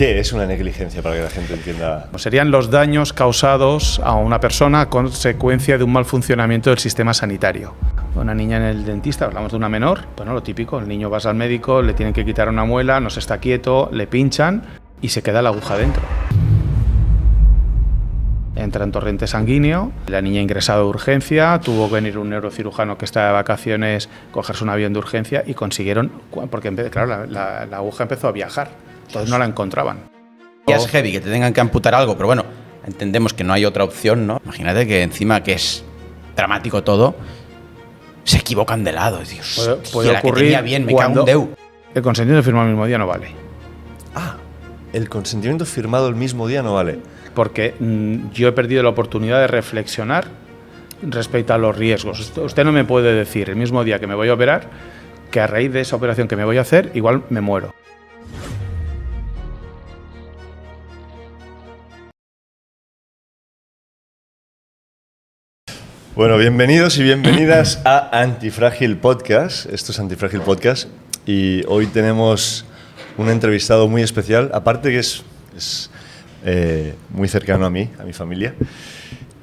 ¿Qué es una negligencia para que la gente entienda? Serían los daños causados a una persona a consecuencia de un mal funcionamiento del sistema sanitario. Una niña en el dentista, hablamos de una menor, bueno, lo típico, el niño vas al médico, le tienen que quitar una muela, no se está quieto, le pinchan y se queda la aguja dentro. Entra en torrente sanguíneo, la niña ingresada de urgencia, tuvo que venir un neurocirujano que está de vacaciones, cogerse un avión de urgencia y consiguieron, porque claro, la aguja empezó a viajar, entonces no la encontraban. Ya es heavy que te tengan que amputar algo, pero bueno, entendemos que no hay otra opción, ¿no? Imagínate que encima que es dramático todo, se equivocan de lado, Dios. Puede la ocurrir que tenía bien, me cago en Déu. El consentimiento firmado el mismo día no vale. Ah, el consentimiento firmado el mismo día no vale. Porque yo he perdido la oportunidad de reflexionar respecto a los riesgos. Usted no me puede decir el mismo día que me voy a operar que a raíz de esa operación que me voy a hacer igual me muero. Bueno, bienvenidos y bienvenidas a Antifrágil Podcast. Esto es Antifrágil Podcast y hoy tenemos un entrevistado muy especial, aparte que es muy cercano a mí, a mi familia.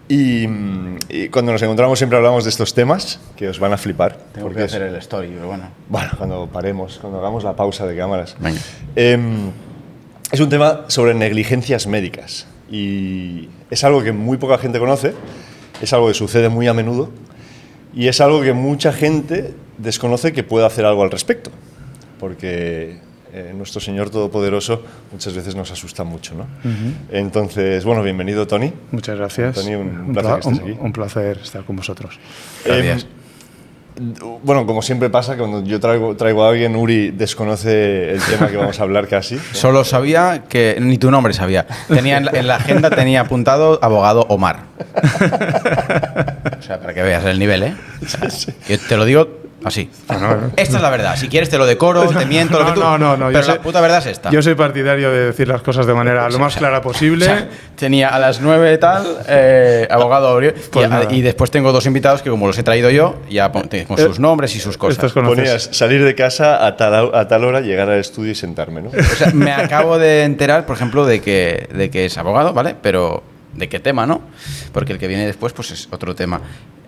Y cuando nos encontramos siempre hablamos de estos temas que os van a flipar. Tengo que hacer el story, pero bueno. Bueno, cuando paremos, cuando hagamos la pausa de cámaras. Venga. Es un tema sobre negligencias médicas y es algo que muy poca gente conoce, es algo que sucede muy a menudo y es algo que mucha gente desconoce que pueda hacer algo al respecto, porque nuestro Señor Todopoderoso muchas veces nos asusta mucho, ¿no? Entonces, bueno, bienvenido, Tony. Muchas gracias. Tony, un placer que estés aquí. Un placer estar con vosotros. Gracias. Bueno, como siempre pasa, cuando yo traigo a alguien, Uri desconoce el tema que vamos a hablar casi, ¿no? Solo sabía que ni tu nombre sabía. Tenía en la agenda tenía apuntado abogado Omar. O sea, para que veas el nivel, ¿eh? O sea, yo te lo digo así. Esta es la verdad. Si quieres te lo decoro, te miento, lo que tú. No. Pero la puta verdad es esta. Yo soy partidario de decir las cosas de manera lo más clara posible. O sea, tenía a las 9 tal, abogado Aurelio, y después tengo dos invitados que como los he traído yo, ya con sus nombres y sus cosas. Ponías salir de casa a tal hora, llegar al estudio y sentarme, ¿no? O sea, me acabo de enterar, por ejemplo, de que es abogado, ¿vale? Pero ¿de qué tema, no? Porque el que viene después pues es otro tema.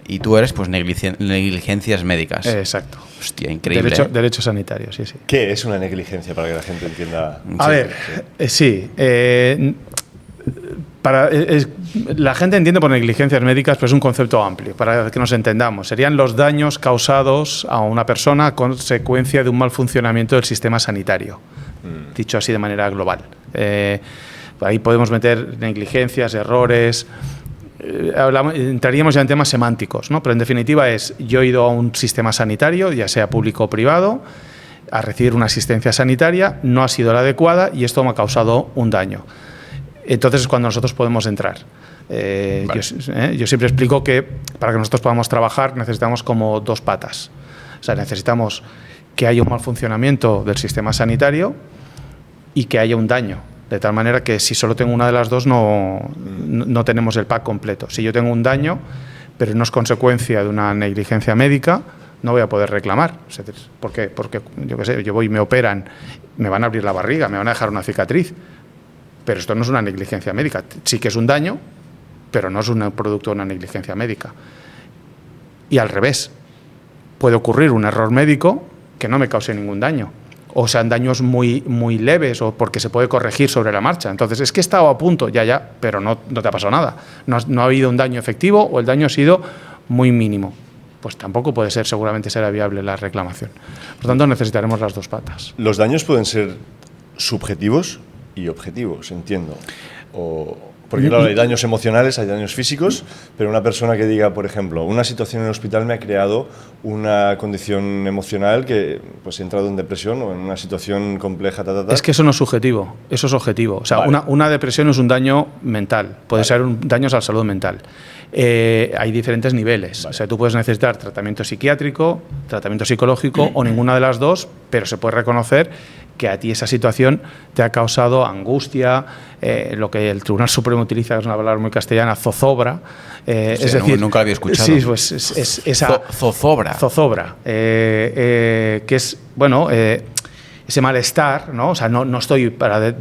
Y tú eres pues negligencias médicas. Exacto. Hostia, increíble. Derecho sanitario, sí. ¿Qué es una negligencia para que la gente entienda? A ver, sí. La gente entiende por negligencias médicas, pero es un concepto amplio, para que nos entendamos. Serían los daños causados a una persona a consecuencia de un mal funcionamiento del sistema sanitario, dicho así de manera global. Ahí podemos meter negligencias, errores. Entraríamos ya en temas semánticos, ¿no? Pero en definitiva yo he ido a un sistema sanitario, ya sea público o privado, a recibir una asistencia sanitaria, no ha sido la adecuada y esto me ha causado un daño. Entonces es cuando nosotros podemos entrar. Vale. Yo siempre explico que para que nosotros podamos trabajar necesitamos como dos patas. O sea, necesitamos que haya un mal funcionamiento del sistema sanitario y que haya un daño. De tal manera que si solo tengo una de las dos no tenemos el pack completo. Si yo tengo un daño, pero no es consecuencia de una negligencia médica, no voy a poder reclamar. ¿Por qué? Porque yo qué sé, yo voy y me operan, me van a abrir la barriga, me van a dejar una cicatriz. Pero esto no es una negligencia médica. Sí que es un daño, pero no es un producto de una negligencia médica. Y al revés, puede ocurrir un error médico que no me cause ningún daño. O sean daños muy, muy leves o porque se puede corregir sobre la marcha. Entonces, es que he estado a punto, ya, pero no te ha pasado nada. No ha habido un daño efectivo o el daño ha sido muy mínimo. Pues tampoco puede ser, seguramente será viable la reclamación. Por tanto, necesitaremos las dos patas. Los daños pueden ser subjetivos y objetivos, entiendo. Porque claro, hay daños emocionales, hay daños físicos, pero una persona que diga, por ejemplo, una situación en el hospital me ha creado una condición emocional que pues he entrado en depresión o en una situación compleja, Es que eso no es subjetivo, eso es objetivo. O sea, vale. una depresión es un daño mental, puede ser un daño a la salud mental. Hay diferentes niveles. Vale. O sea, tú puedes necesitar tratamiento psiquiátrico, tratamiento psicológico o ninguna de las dos, pero se puede reconocer que a ti esa situación te ha causado angustia, lo que el Tribunal Supremo utiliza, que es una palabra muy castellana, zozobra. Es decir, nunca lo había escuchado. Sí, pues es esa zozobra. Zozobra, que es, bueno, es ese malestar, ¿no? O sea, no estoy para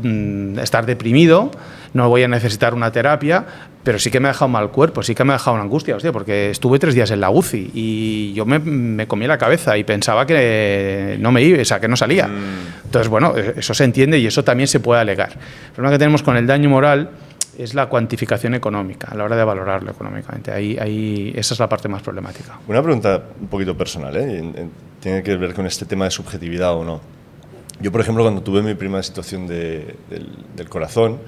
estar deprimido, no voy a necesitar una terapia, pero sí que me ha dejado mal cuerpo, sí que me ha dejado una angustia, hostia, porque estuve 3 días en la UCI y yo me comí la cabeza y pensaba que no me iba, o sea, que no salía. Entonces, bueno, eso se entiende y eso también se puede alegar. El problema que tenemos con el daño moral es la cuantificación económica, a la hora de valorarlo económicamente. Ahí esa es la parte más problemática. Una pregunta un poquito personal, tiene que ver con este tema de subjetividad o no. Yo, por ejemplo, cuando tuve mi primera situación del corazón,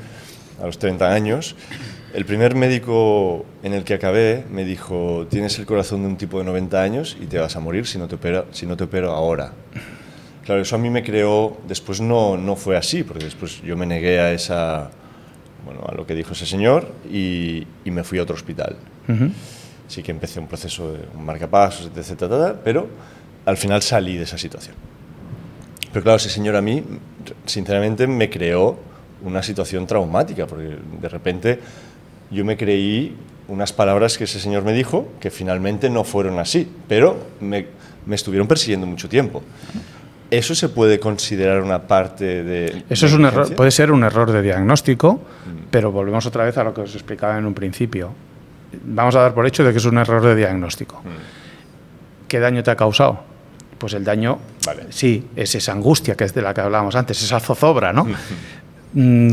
a los 30 años, el primer médico en el que acabé me dijo: tienes el corazón de un tipo de 90 años y te vas a morir si no te opero ahora. Claro, eso a mí me creó, después no fue así, porque después yo me negué a lo que dijo ese señor y me fui a otro hospital. Sí que empecé un proceso de un marcapasos, etc., pero al final salí de esa situación. Pero claro, ese señor a mí, sinceramente, me creó una situación traumática, porque de repente yo me creí unas palabras que ese señor me dijo que finalmente no fueron así, pero me estuvieron persiguiendo mucho tiempo. ¿Eso se puede considerar una parte de...? Eso es un error, puede ser un error de diagnóstico, pero volvemos otra vez a lo que os explicaba en un principio. Vamos a dar por hecho de que es un error de diagnóstico. ¿Qué daño te ha causado? Pues el daño, sí, es esa angustia que es de la que hablábamos antes, esa zozobra, ¿no?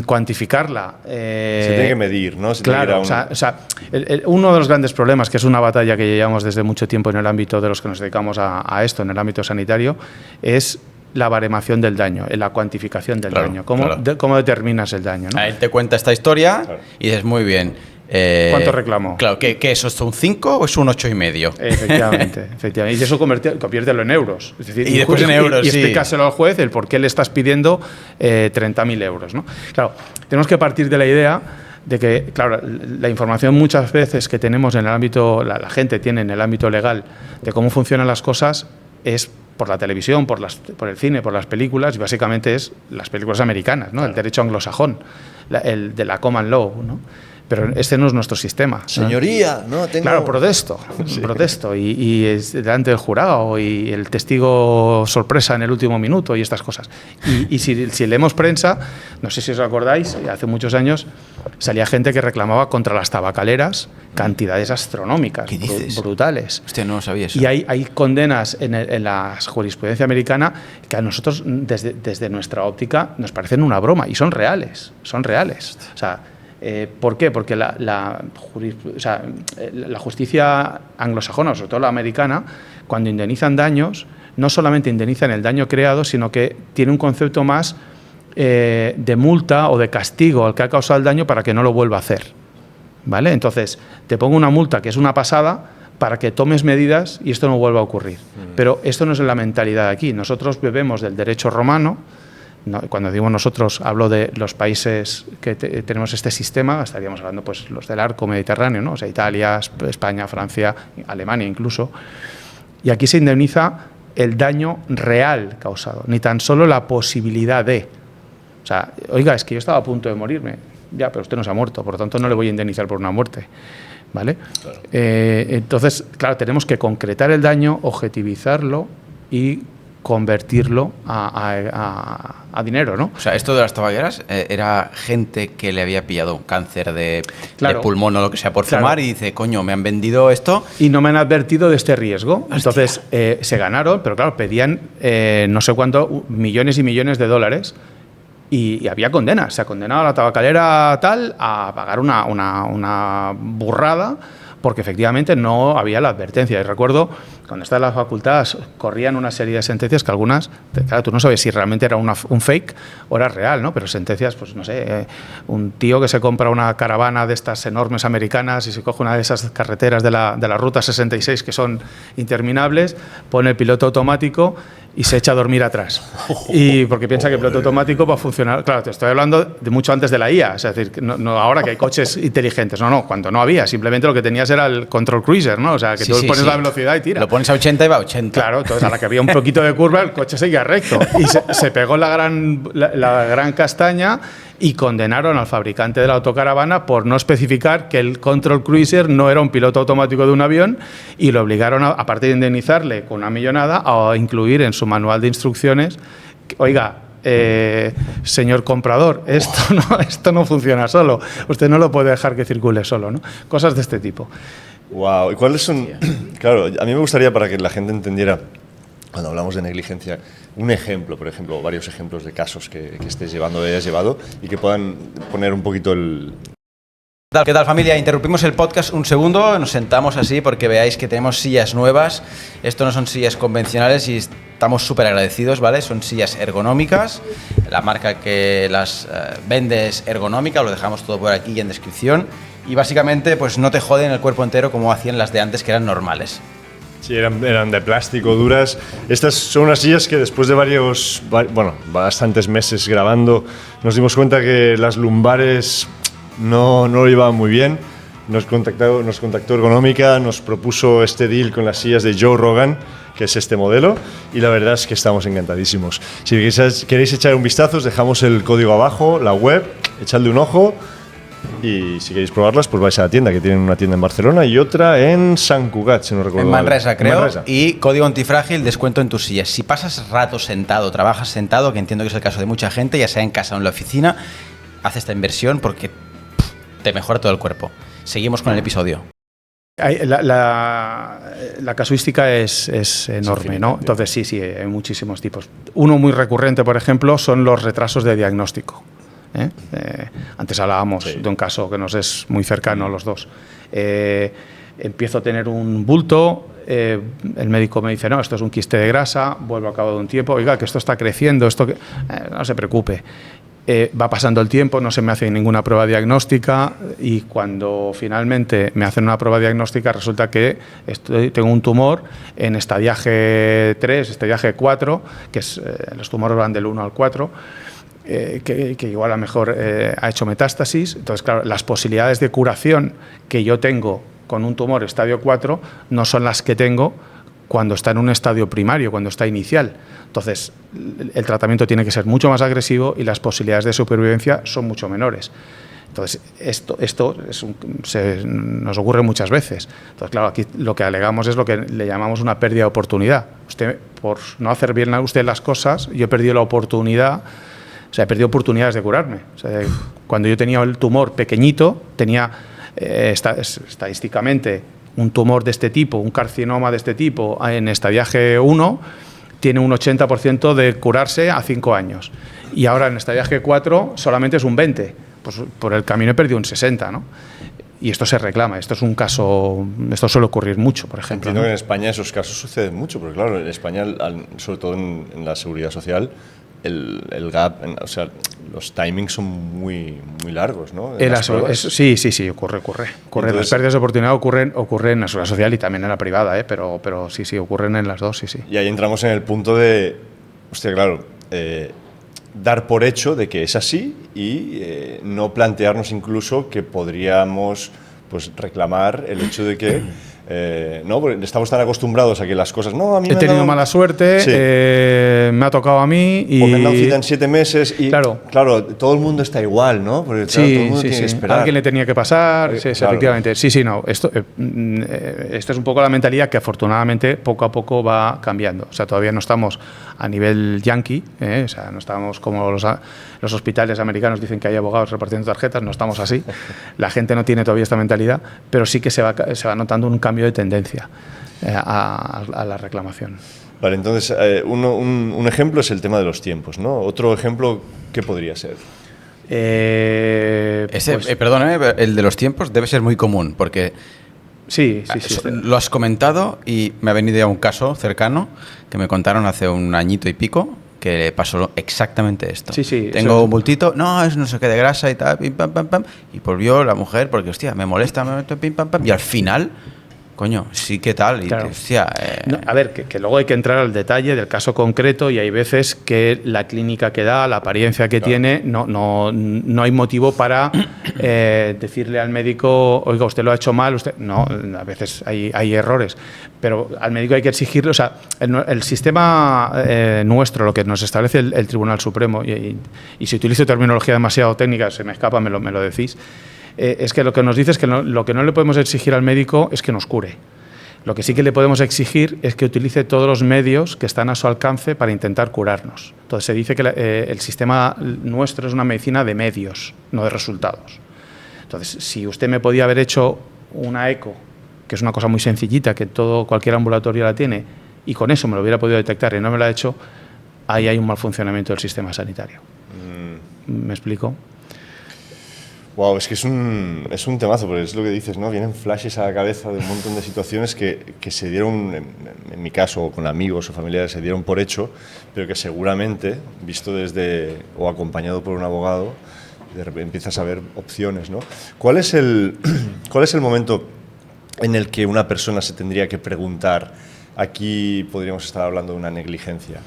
Cuantificarla. Se tiene que medir, ¿no? Claro, uno de los grandes problemas, que es una batalla que llevamos desde mucho tiempo en el ámbito de los que nos dedicamos a esto, en el ámbito sanitario, es la baremación del daño, la cuantificación del daño. ¿Cómo determinas el daño, ¿no? A él te cuenta esta historia y dices, muy bien. ¿Cuánto reclamo? Claro, ¿qué eso es un 5 o es un 8,5? Efectivamente. Y eso conviértelo en euros. Es decir, y después en euros, y explicárselo al juez el por qué le estás pidiendo 30.000 euros, ¿no? Claro, tenemos que partir de la idea de que, claro, la información muchas veces que tenemos en el ámbito, la gente tiene en el ámbito legal de cómo funcionan las cosas es por la televisión, por el cine, por las películas, y básicamente es las películas americanas, ¿no? El derecho anglosajón, el de la common law, ¿no? Pero este no es nuestro sistema. Señoría, ¿no? Claro, protesto. Y es delante del jurado y el testigo sorpresa en el último minuto y estas cosas. Y si leemos prensa, no sé si os acordáis, hace muchos años salía gente que reclamaba contra las tabacaleras cantidades astronómicas, ¿qué dices? Brutales. Hostia, no lo sabía eso. Y hay condenas en la jurisprudencia americana que a nosotros, desde nuestra óptica, nos parecen una broma y son reales. O sea, ¿por qué? Porque la justicia anglosajona, sobre todo la americana, cuando indemnizan daños, no solamente indemnizan el daño creado, sino que tiene un concepto más de multa o de castigo al que ha causado el daño para que no lo vuelva a hacer. ¿Vale? Entonces, te pongo una multa que es una pasada para que tomes medidas y esto no vuelva a ocurrir. Pero esto no es la mentalidad de aquí. Nosotros bebemos del derecho romano. No, cuando digo nosotros, hablo de los países que tenemos este sistema, estaríamos hablando pues los del arco mediterráneo, ¿no? O sea, Italia, España, Francia, Alemania incluso. Y aquí se indemniza el daño real causado, ni tan solo la posibilidad de. O sea, oiga, es que yo estaba a punto de morirme. Ya, pero usted no se ha muerto, por lo tanto no le voy a indemnizar por una muerte. ¿Vale? Claro. Entonces, claro, tenemos que concretar el daño, objetivizarlo y convertirlo a dinero, ¿no? O sea, esto de las tabaqueras era gente que le había pillado cáncer de pulmón o lo que sea por fumar y dice, coño, me han vendido esto. Y no me han advertido de este riesgo. Entonces, se ganaron, pero claro, pedían no sé cuánto, millones y millones de dólares y había condenas. Se ha condenado a la tabacalera tal a pagar una burrada porque efectivamente no había la advertencia. Y recuerdo, cuando estaba en la facultad, corrían una serie de sentencias que algunas, claro, tú no sabes si realmente era un fake o era real, ¿no? Pero sentencias, pues no sé, un tío que se compra una caravana de estas enormes americanas y se coge una de esas carreteras de la Ruta 66 que son interminables, pone el piloto automático y se echa a dormir atrás. Y porque piensa que el piloto automático va a funcionar. Claro, te estoy hablando de mucho antes de la IA, es decir, no ahora que hay coches inteligentes. No, cuando no había, simplemente lo que tenías era el control cruiser, ¿no? O sea, que tú pones la velocidad y tira. Lo pones a 80 y va a 80. Claro, entonces a la que había un poquito de curva, el coche seguía recto. Y se pegó la gran castaña y condenaron al fabricante de la autocaravana por no especificar que el control cruiser no era un piloto automático de un avión y lo obligaron, aparte de indemnizarle con una millonada, a incluir en su manual de instrucciones oiga, señor comprador, esto no funciona solo, usted no lo puede dejar que circule solo, ¿no? Cosas de este tipo. Wow, ¿y cuáles son? Claro, a mí me gustaría, para que la gente entendiera, cuando hablamos de negligencia, un ejemplo, por ejemplo, varios ejemplos de casos que estés llevando, hayas llevado, y que puedan poner un poquito el... ¿Qué tal, familia? Interrumpimos el podcast un segundo, nos sentamos así porque veáis que tenemos sillas nuevas. Esto no son sillas convencionales y estamos súper agradecidos, ¿vale? Son sillas ergonómicas, la marca que las vende es Ergonómica, lo dejamos todo por aquí y en descripción. Y básicamente pues no te joden el cuerpo entero como hacían las de antes, que eran normales. Sí, eran de plástico, duras. Estas son unas sillas que después de bastantes meses grabando, nos dimos cuenta que las lumbares no lo llevaban muy bien. Nos contactó Ergonómica, nos propuso este deal con las sillas de Joe Rogan, que es este modelo, y la verdad es que estamos encantadísimos. Si queréis echar un vistazo, os dejamos el código abajo, la web, echadle un ojo, y si queréis probarlas, pues vais a la tienda, que tienen una tienda en Barcelona y otra en Sant Cugat, si no recuerdo en Manresa, mal. creo. Manresa. Y código antifrágil, descuento en tus sillas. Si pasas rato sentado, trabajas sentado, que entiendo que es el caso de mucha gente, ya sea en casa o en la oficina, haz esta inversión porque te mejora todo el cuerpo. Seguimos con el episodio. La casuística es enorme, ¿no? Entonces sí, hay muchísimos tipos. Uno muy recurrente, por ejemplo, son los retrasos de diagnóstico. Antes hablábamos de un caso que nos es muy cercano a los dos. Empiezo a tener un bulto, el médico me dice, no, esto es un quiste de grasa, vuelvo a cabo de un tiempo, oiga, que esto está creciendo, no se preocupe. Va pasando el tiempo, no se me hace ninguna prueba diagnóstica y cuando finalmente me hacen una prueba diagnóstica resulta que tengo un tumor en estadiaje 3, estadiaje 4, que los tumores van del 1 al 4, que igual a lo mejor ha hecho metástasis. Entonces, claro, las posibilidades de curación que yo tengo con un tumor estadio 4 no son las que tengo cuando está en un estadio primario, cuando está inicial. Entonces, el tratamiento tiene que ser mucho más agresivo y las posibilidades de supervivencia son mucho menores. Entonces, esto nos ocurre muchas veces. Entonces, claro, aquí lo que alegamos es lo que le llamamos una pérdida de oportunidad. Usted, por no hacer bien usted las cosas, yo he perdido la oportunidad, he perdido oportunidades de curarme. Cuando yo tenía el tumor pequeñito, tenía estadísticamente un tumor de este tipo, un carcinoma de este tipo, en estadiaje 1, tiene un 80% de curarse a 5 años. Y ahora en estadiaje 4 solamente es un 20%. Pues por el camino he perdido un 60%, ¿no? Y esto se reclama. Esto es un caso, esto suele ocurrir mucho, por ejemplo. Entiendo, ¿no? que en España esos casos suceden mucho, porque claro, en España, sobre todo en la seguridad social, el gap, o sea, los timings son muy largos, ¿no? Sí, ocurre. Entonces, las pérdidas de oportunidad ocurren en la seguridad social y también en la privada, pero sí, ocurren en las dos, sí. Y ahí entramos en el punto de, hostia, claro, dar por hecho de que es así y no plantearnos incluso que podríamos pues reclamar el hecho de que no, porque estamos tan acostumbrados a que las cosas no, a mí he tenido mala suerte, sí, me ha tocado a mí y o me han dado cita en 7 meses y claro, todo el mundo está igual, ¿no? Porque claro, todo el mundo tiene que esperar. Alguien le tenía que pasar, claro. Efectivamente. No, esto es un poco la mentalidad que afortunadamente poco a poco va cambiando. O sea, todavía no estamos a nivel yankee, o sea, no estamos como los hospitales americanos dicen que hay abogados repartiendo tarjetas, no estamos así. La gente no tiene todavía esta mentalidad, pero sí que se va notando un cambio de tendencia a la reclamación. Vale, entonces un ejemplo es el tema de los tiempos, ¿no? Otro ejemplo, ¿qué podría ser? Perdón, el de los tiempos debe ser muy común, porque sí. Lo has comentado y me ha venido ya un caso cercano que me contaron hace un añito y pico que le pasó exactamente esto. Sí. Tengo un bultito, no, es no sé qué de grasa y tal, pim, pam, pam, pam. Y volvió la mujer porque, hostia, me molesta, pim, pam, pam. Y al final, coño, sí, ¿qué tal? Y, claro. Hostia, no, a ver, que luego hay que entrar al detalle del caso concreto y hay veces que la clínica que da, la apariencia que tiene, no hay motivo para decirle al médico, oiga, usted lo ha hecho mal, no, a veces hay errores, pero al médico hay que exigirle, o sea, el sistema nuestro, lo que nos establece el Tribunal Supremo, y si utilizo terminología demasiado técnica, se me escapa, me lo decís, es que lo que nos dice es que lo que no le podemos exigir al médico es que nos cure. Lo que sí que le podemos exigir es que utilice todos los medios que están a su alcance para intentar curarnos. Entonces se dice que el sistema nuestro es una medicina de medios, no de resultados. Entonces, si usted me podía haber hecho una eco, que es una cosa muy sencillita, que cualquier ambulatorio la tiene, y con eso me lo hubiera podido detectar y no me lo ha hecho, ahí hay un mal funcionamiento del sistema sanitario. ¿Me explico? Wow, es que es un temazo, porque es lo que dices, ¿no? Vienen flashes a la cabeza de un montón de situaciones que se dieron, en mi caso, con amigos o familiares, se dieron por hecho, pero que seguramente, visto desde o acompañado por un abogado, de repente empiezas a ver opciones, ¿no? ¿Cuál es el momento en el que una persona se tendría que preguntar, aquí podríamos estar hablando de una negligencia?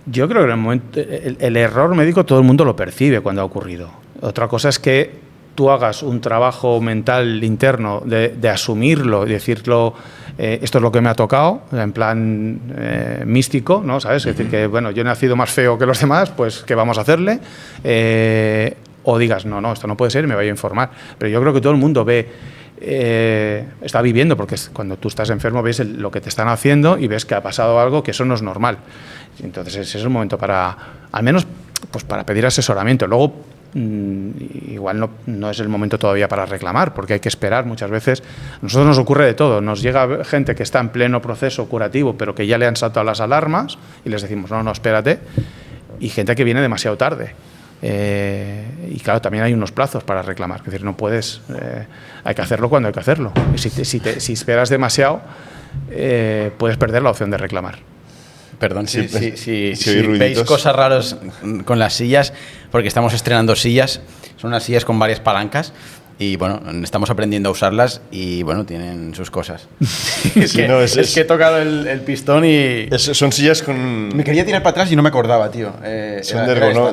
Yo creo que el error médico todo el mundo lo percibe cuando ha ocurrido. Otra cosa es que tú hagas un trabajo mental interno de asumirlo y decirlo, esto es lo que me ha tocado, en plan místico, ¿no? ¿Sabes? Es decir, que bueno, yo he nacido más feo que los demás, pues ¿qué vamos a hacerle? O digas, no, esto no puede ser y me voy a informar. Pero yo creo que todo el mundo está viviendo, porque cuando tú estás enfermo ves lo que te están haciendo y ves que ha pasado algo, que eso no es normal. Entonces ese es el momento para, al menos, pues para pedir asesoramiento. Luego, igual no es el momento todavía para reclamar, porque hay que esperar muchas veces. A nosotros nos ocurre de todo. Nos llega gente que está en pleno proceso curativo, pero que ya le han saltado las alarmas y les decimos, no, espérate. Y gente que viene demasiado tarde. Y claro, también hay unos plazos para reclamar. Es decir, no puedes... hay que hacerlo cuando hay que hacerlo. Y si esperas demasiado, puedes perder la opción de reclamar. Perdón, si veis cosas raras con las sillas, porque estamos estrenando sillas, son unas sillas con varias palancas y bueno, estamos aprendiendo a usarlas y bueno, tienen sus cosas. es que he tocado el pistón y... son sillas con... Me quería tirar para atrás y no me acordaba, tío. Son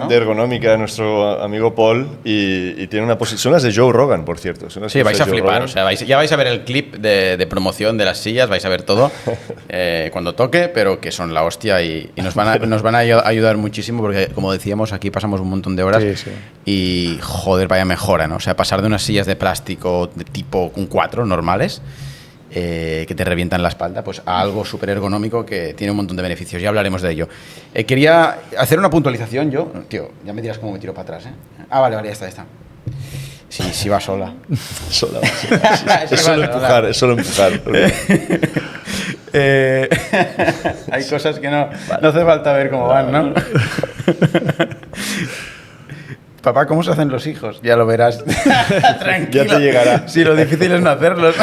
de ergonómica, nuestro amigo Paul, y tiene una posición... Son las de Joe Rogan, por cierto. Sí, vais a flipar, o sea, ya vais a ver el clip de promoción de las sillas, vais a ver todo cuando toque, pero que son la hostia y nos van a ayudar muchísimo porque, como decíamos, aquí pasamos un montón de horas y, joder, vaya mejora, ¿no? O sea, pasar de unas sillas de plástico de tipo un 4 normales que te revientan la espalda, pues a algo súper ergonómico que tiene un montón de beneficios. Ya hablaremos de ello. Quería hacer una puntualización yo. Tío, ya me dirás cómo me tiro para atrás, ¿eh? Ah, vale, ya está. Sí, va sola. Sola. Es solo empujar. Hay cosas que no hace falta ver cómo van, ¿no? Papá, ¿cómo se hacen los hijos? Ya lo verás. Tranquilo. Ya te llegará. Sí, lo difícil es no hacerlos.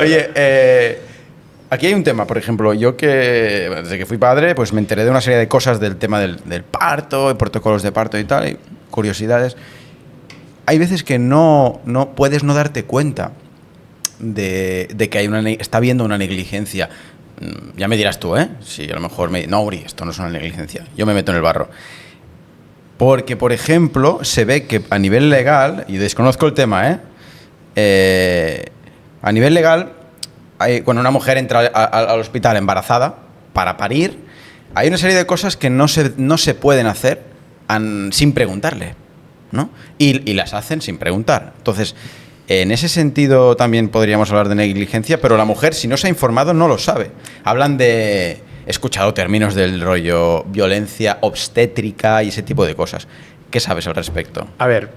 Oye, aquí hay un tema, por ejemplo, yo que desde que fui padre, pues me enteré de una serie de cosas del tema del parto, protocolos de parto y tal, y curiosidades. Hay veces que no puedes no darte cuenta de que está habiendo una negligencia. Ya me dirás tú, ¿eh? Si a lo mejor no, Uri, esto no es una negligencia. Yo me meto en el barro. Porque, por ejemplo, se ve que a nivel legal, y desconozco el tema, a nivel legal, cuando una mujer entra al hospital embarazada para parir, hay una serie de cosas que no se pueden hacer sin preguntarle, ¿no? Y las hacen sin preguntar. Entonces, en ese sentido también podríamos hablar de negligencia, pero la mujer, si no se ha informado, no lo sabe. Hablan de... He escuchado términos del rollo violencia obstétrica y ese tipo de cosas. ¿Qué sabes al respecto? A ver,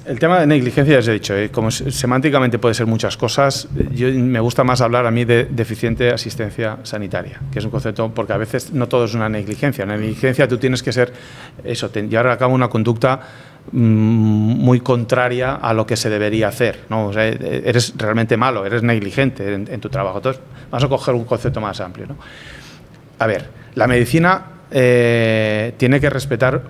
el tema de negligencia, ya os he dicho, como semánticamente puede ser muchas cosas, me gusta más hablar a mí de deficiente asistencia sanitaria, que es un concepto, porque a veces no todo es una negligencia. En la negligencia tú tienes que ser llevar a cabo una conducta muy contraria a lo que se debería hacer, ¿no? O sea, eres realmente malo, eres negligente en tu trabajo. Entonces, vamos a coger un concepto más amplio, ¿no? A ver, la medicina tiene que respetar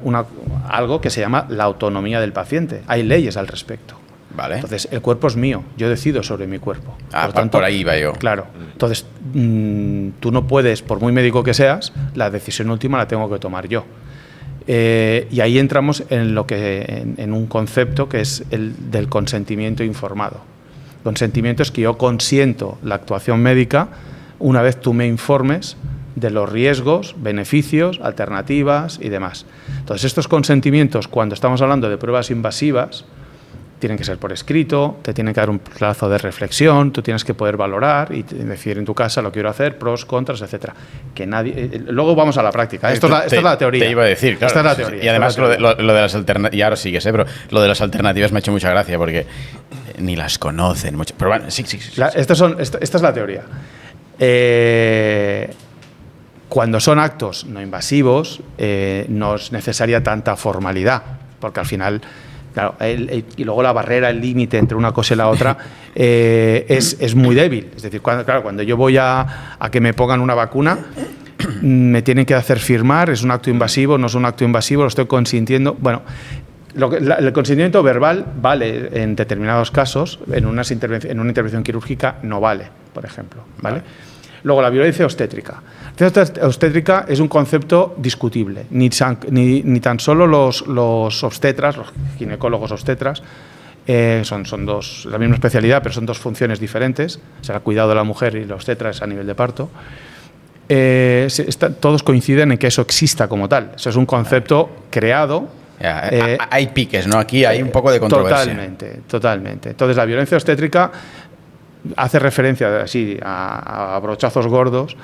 algo que se llama la autonomía del paciente. Hay leyes al respecto. Vale. Entonces, el cuerpo es mío, yo decido sobre mi cuerpo. Por tanto, por ahí iba yo. Claro. Entonces, tú no puedes, por muy médico que seas, la decisión última la tengo que tomar yo. Y ahí entramos en un concepto que es el del consentimiento informado. Consentimiento es que yo consiento la actuación médica una vez tú me informes de los riesgos, beneficios, alternativas y demás. Entonces, estos consentimientos, cuando estamos hablando de pruebas invasivas, tienen que ser por escrito, te tienen que dar un plazo de reflexión, tú tienes que poder valorar y decir en tu casa lo quiero hacer, pros, contras, etcétera. Que nadie. Luego vamos a la práctica. Esta es la teoría. Te iba a decir, claro. Esta es la teoría. Y además lo de las alternativas, y ahora sí que sé, pero lo de las alternativas me ha hecho mucha gracia porque ni las conocen mucho. Pero bueno, sí. Esta es la teoría. Cuando son actos no invasivos, no es necesaria tanta formalidad, porque al final. Claro, y luego la barrera, el límite entre una cosa y la otra es muy débil. Es decir, cuando yo voy a que me pongan una vacuna, me tienen que hacer firmar, es un acto invasivo, no es un acto invasivo, lo estoy consintiendo. Bueno, el consentimiento verbal vale en determinados casos, en una intervención quirúrgica no vale, por ejemplo. ¿Vale? Luego, la violencia obstétrica. La violencia obstétrica es un concepto discutible. Ni tan solo los obstetras, los ginecólogos obstetras, son dos, la misma especialidad, pero son dos funciones diferentes. O sea, el cuidado de la mujer y la obstetra es a nivel de parto. Todos coinciden en que eso exista como tal. Eso es un concepto creado. Hay piques, ¿no? Aquí hay un poco de controversia. Totalmente. Entonces, la violencia obstétrica hace referencia así a brochazos gordos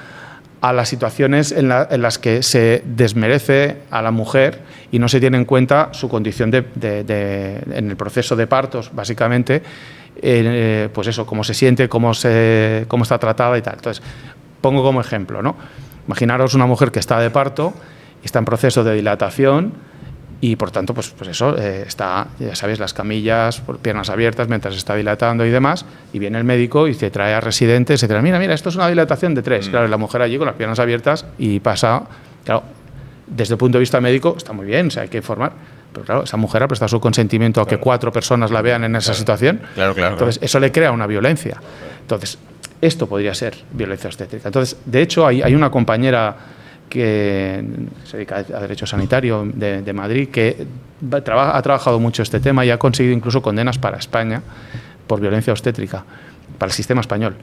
a las situaciones en las que se desmerece a la mujer y no se tiene en cuenta su condición en el proceso de partos, básicamente, pues eso, cómo se siente, cómo está tratada y tal. Entonces, pongo como ejemplo, ¿no? Imaginaros una mujer que está de parto y está en proceso de dilatación. Y, por tanto, pues eso, está, ya sabéis, las camillas, piernas abiertas mientras está dilatando y demás, y viene el médico y te trae a residentes y te dice, mira, esto es una dilatación de 3. Claro, la mujer allí con las piernas abiertas y pasa, claro, desde el punto de vista médico está muy bien, o sea, hay que informar, pero claro, esa mujer ha prestado su consentimiento a que 4 personas la vean en esa situación. Claro. Entonces, eso le crea una violencia. Entonces, esto podría ser violencia obstétrica. Entonces, de hecho, hay una compañera que se dedica a Derecho Sanitario de Madrid, que ha trabajado mucho este tema y ha conseguido incluso condenas para España por violencia obstétrica, para el sistema español.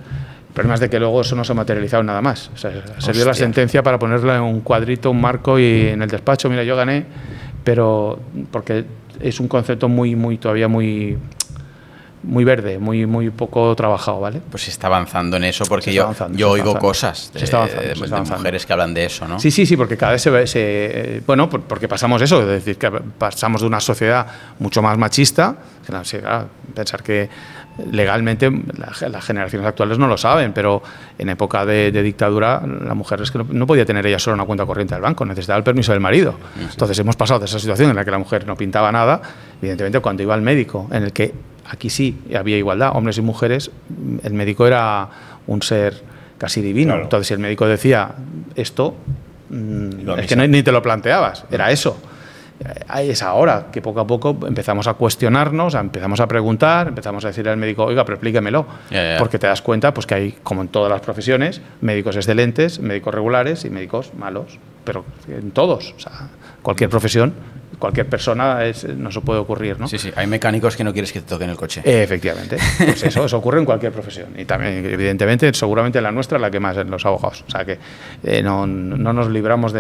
El problema es de que luego eso no se ha materializado nada más. O sea, sirvió la sentencia para ponerla en un cuadrito, un marco y en el despacho, mira, yo gané, pero porque es un concepto todavía muy verde, muy poco trabajado, ¿vale? Pues se está avanzando en eso, porque yo oigo cosas de mujeres que hablan de eso, ¿no? Sí, porque cada vez bueno, porque pasamos eso, es decir, que pasamos de una sociedad mucho más machista, pensar que legalmente las generaciones actuales no lo saben, pero en época de dictadura la mujer es que no podía tener ella sola una cuenta corriente del banco, necesitaba el permiso del marido. Entonces hemos pasado de esa situación en la que la mujer no pintaba nada, evidentemente cuando iba al médico, en el que aquí sí había igualdad, hombres y mujeres, el médico era un ser casi divino. Claro. Entonces, si el médico decía esto, es que ni te lo planteabas, era eso. Es ahora que poco a poco empezamos a cuestionarnos, empezamos a preguntar, empezamos a decirle al médico, oiga, pero explíquemelo. Porque te das cuenta pues, que hay, como en todas las profesiones, médicos excelentes, médicos regulares y médicos malos, pero en todos. O sea, cualquier profesión, cualquier persona no se puede ocurrir, ¿no? Sí, hay mecánicos que no quieres que te toquen el coche. Efectivamente, pues eso ocurre en cualquier profesión y también, evidentemente, seguramente la nuestra es la que más en los abogados, o sea que no nos libramos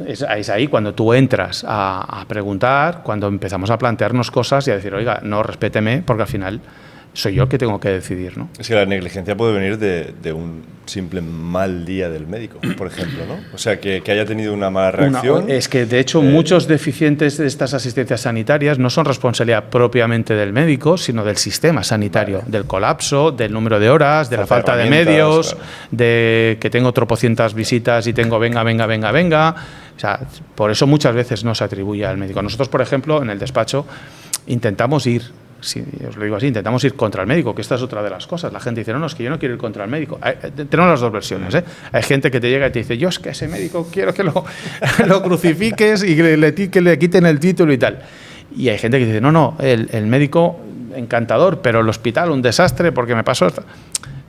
es ahí cuando tú entras a preguntar, cuando empezamos a plantearnos cosas y a decir, oiga, no, respéteme, porque al final soy yo el que tengo que decidir, ¿no? Es que la negligencia puede venir de un simple mal día del médico, por ejemplo, ¿no? O sea, que haya tenido una mala reacción. Es que, de hecho, muchos deficientes de estas asistencias sanitarias no son responsabilidad propiamente del médico, sino del sistema sanitario, del colapso, del número de horas, de la falta de medios, claro, de que tengo tropocientas visitas y tengo venga. O sea, por eso muchas veces no se atribuye al médico. Nosotros, por ejemplo, en el despacho intentamos ir, si os lo digo así, intentamos ir contra el médico, que esta es otra de las cosas. La gente dice, no, es que yo no quiero ir contra el médico. Tenemos las dos versiones, ¿eh? Hay gente que te llega y te dice, yo es que a ese médico quiero que lo crucifiques y que le quiten el título y tal. Y hay gente que dice, no, el médico encantador, pero el hospital un desastre porque me pasó esto.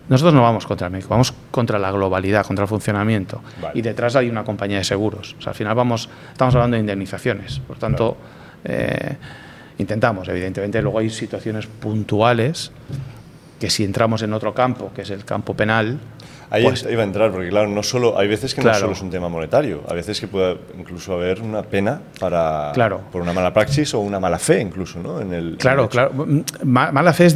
Nosotros no vamos contra el médico, vamos contra la globalidad, contra el funcionamiento. Vale. Y detrás hay una compañía de seguros. O sea, al final estamos hablando de indemnizaciones. Por tanto, intentamos, evidentemente, luego hay situaciones puntuales que si entramos en otro campo, que es el campo penal... Ahí pues, iba a entrar, porque claro, no solo, hay veces que claro, no solo es un tema monetario, a veces que puede incluso haber una pena claro, por una mala praxis o una mala fe incluso, ¿no? Claro. Mala fe es